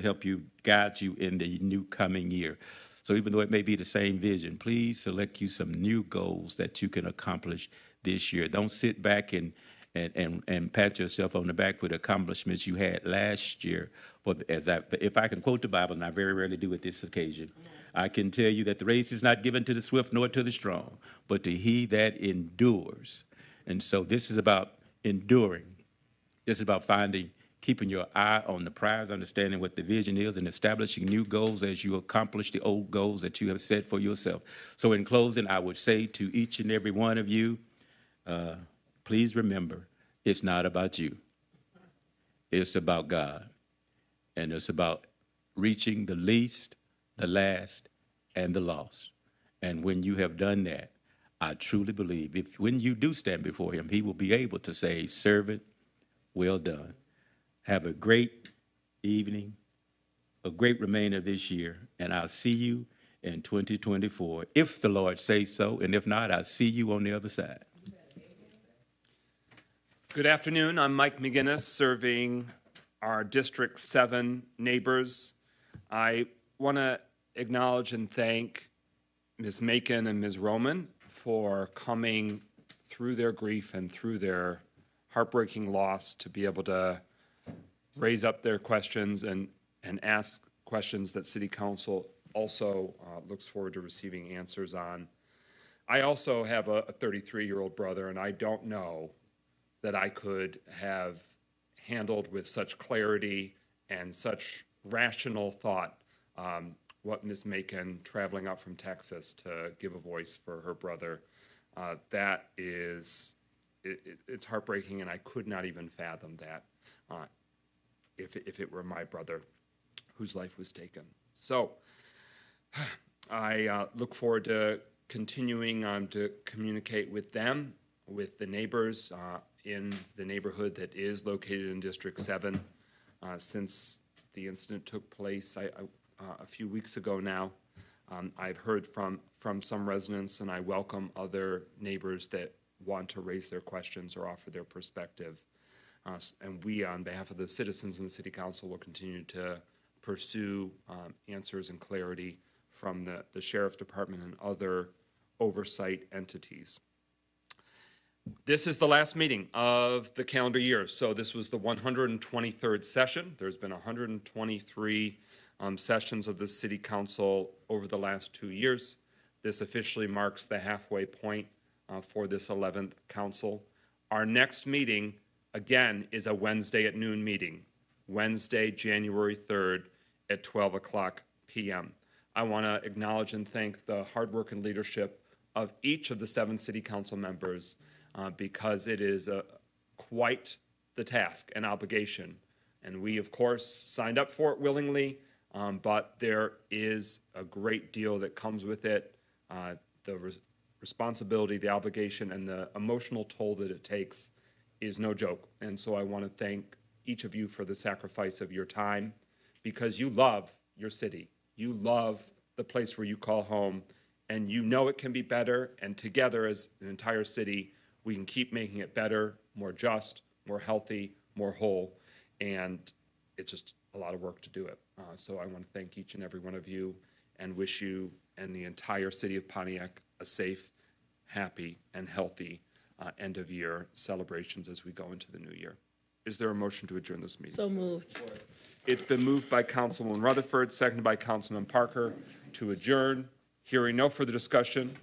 help you, guide you in the new coming year. So even though it may be the same vision, please select you some new goals that you can accomplish this year. Don't sit back and pat yourself on the back for the accomplishments you had last year. If I can quote the Bible, and I very rarely do at this occasion, I can tell you that the race is not given to the swift nor to the strong, but to he that endures. And so this is about enduring. This is about keeping your eye on the prize, understanding what the vision is, and establishing new goals as you accomplish the old goals that you have set for yourself. So in closing, I would say to each and every one of you, please remember, it's not about you. It's about God. And it's about reaching the least, the last, and the lost. And when you have done that, I truly believe when you do stand before him, he will be able to say, servant, well done. Have a great evening, a great remainder of this year, and I'll see you in 2024, if the Lord says so, and if not, I'll see you on the other side. Good afternoon. I'm Mike McGinnis, serving our District 7 neighbors. I want to acknowledge and thank Ms. Macon and Ms. Roman for coming through their grief and through their heartbreaking loss to be able to raise up their questions and ask questions that City Council also looks forward to receiving answers on. I also have a 33-year-old brother, and I don't know that I could have handled with such clarity and such rational thought what Ms. Macon, traveling up from Texas to give a voice for her brother, that is, it's heartbreaking, and I could not even fathom that if it were my brother whose life was taken. So I look forward to continuing to communicate with them, with the neighbors in the neighborhood that is located in District 7. Since the incident took place a few weeks ago now, I've heard from some residents, and I welcome other neighbors that want to raise their questions or offer their perspective. And we, on behalf of the citizens and the City Council, will continue to pursue answers and clarity from the Sheriff's Department and other oversight entities. This is the last meeting of the calendar year, so this was the 123rd session. There's been 123 sessions of the City Council over the last 2 years. This officially marks the halfway point for this 11th council. Our next meeting, again, is a Wednesday at noon meeting, Wednesday, January 3rd at 12 o'clock p.m. I want to acknowledge and thank the hard work and leadership of each of the 7 City Council members because it is quite the task and obligation. And we, of course, signed up for it willingly, but there is a great deal that comes with it, the responsibility, the obligation, and the emotional toll that it takes is no joke. And so I want to thank each of you for the sacrifice of your time, because you love your city. You love the place where you call home, and you know it can be better, and together as an entire city, we can keep making it better, more just, more healthy, more whole, and it's just a lot of work to do it. So I want to thank each and every one of you and wish you and the entire city of Pontiac a safe, happy, and healthy end of year celebrations as we go into the new year. Is there a motion to adjourn this meeting? So moved. It's been moved by Councilwoman Rutherford, seconded by Councilman Parker to adjourn. Hearing no further discussion,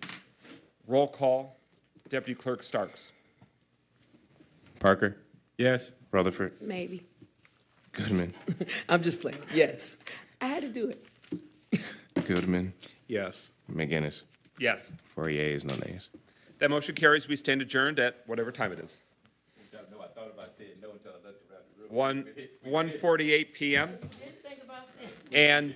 roll call. Deputy Clerk Starks. Parker? Yes. Rutherford? Maybe. Goodman? I'm just playing. Yes. I had to do it. Goodman? Yes. McGinnis? Yes. 4 yeas, no nays. That motion carries. We stand adjourned at whatever time it is. 1:48 p.m. And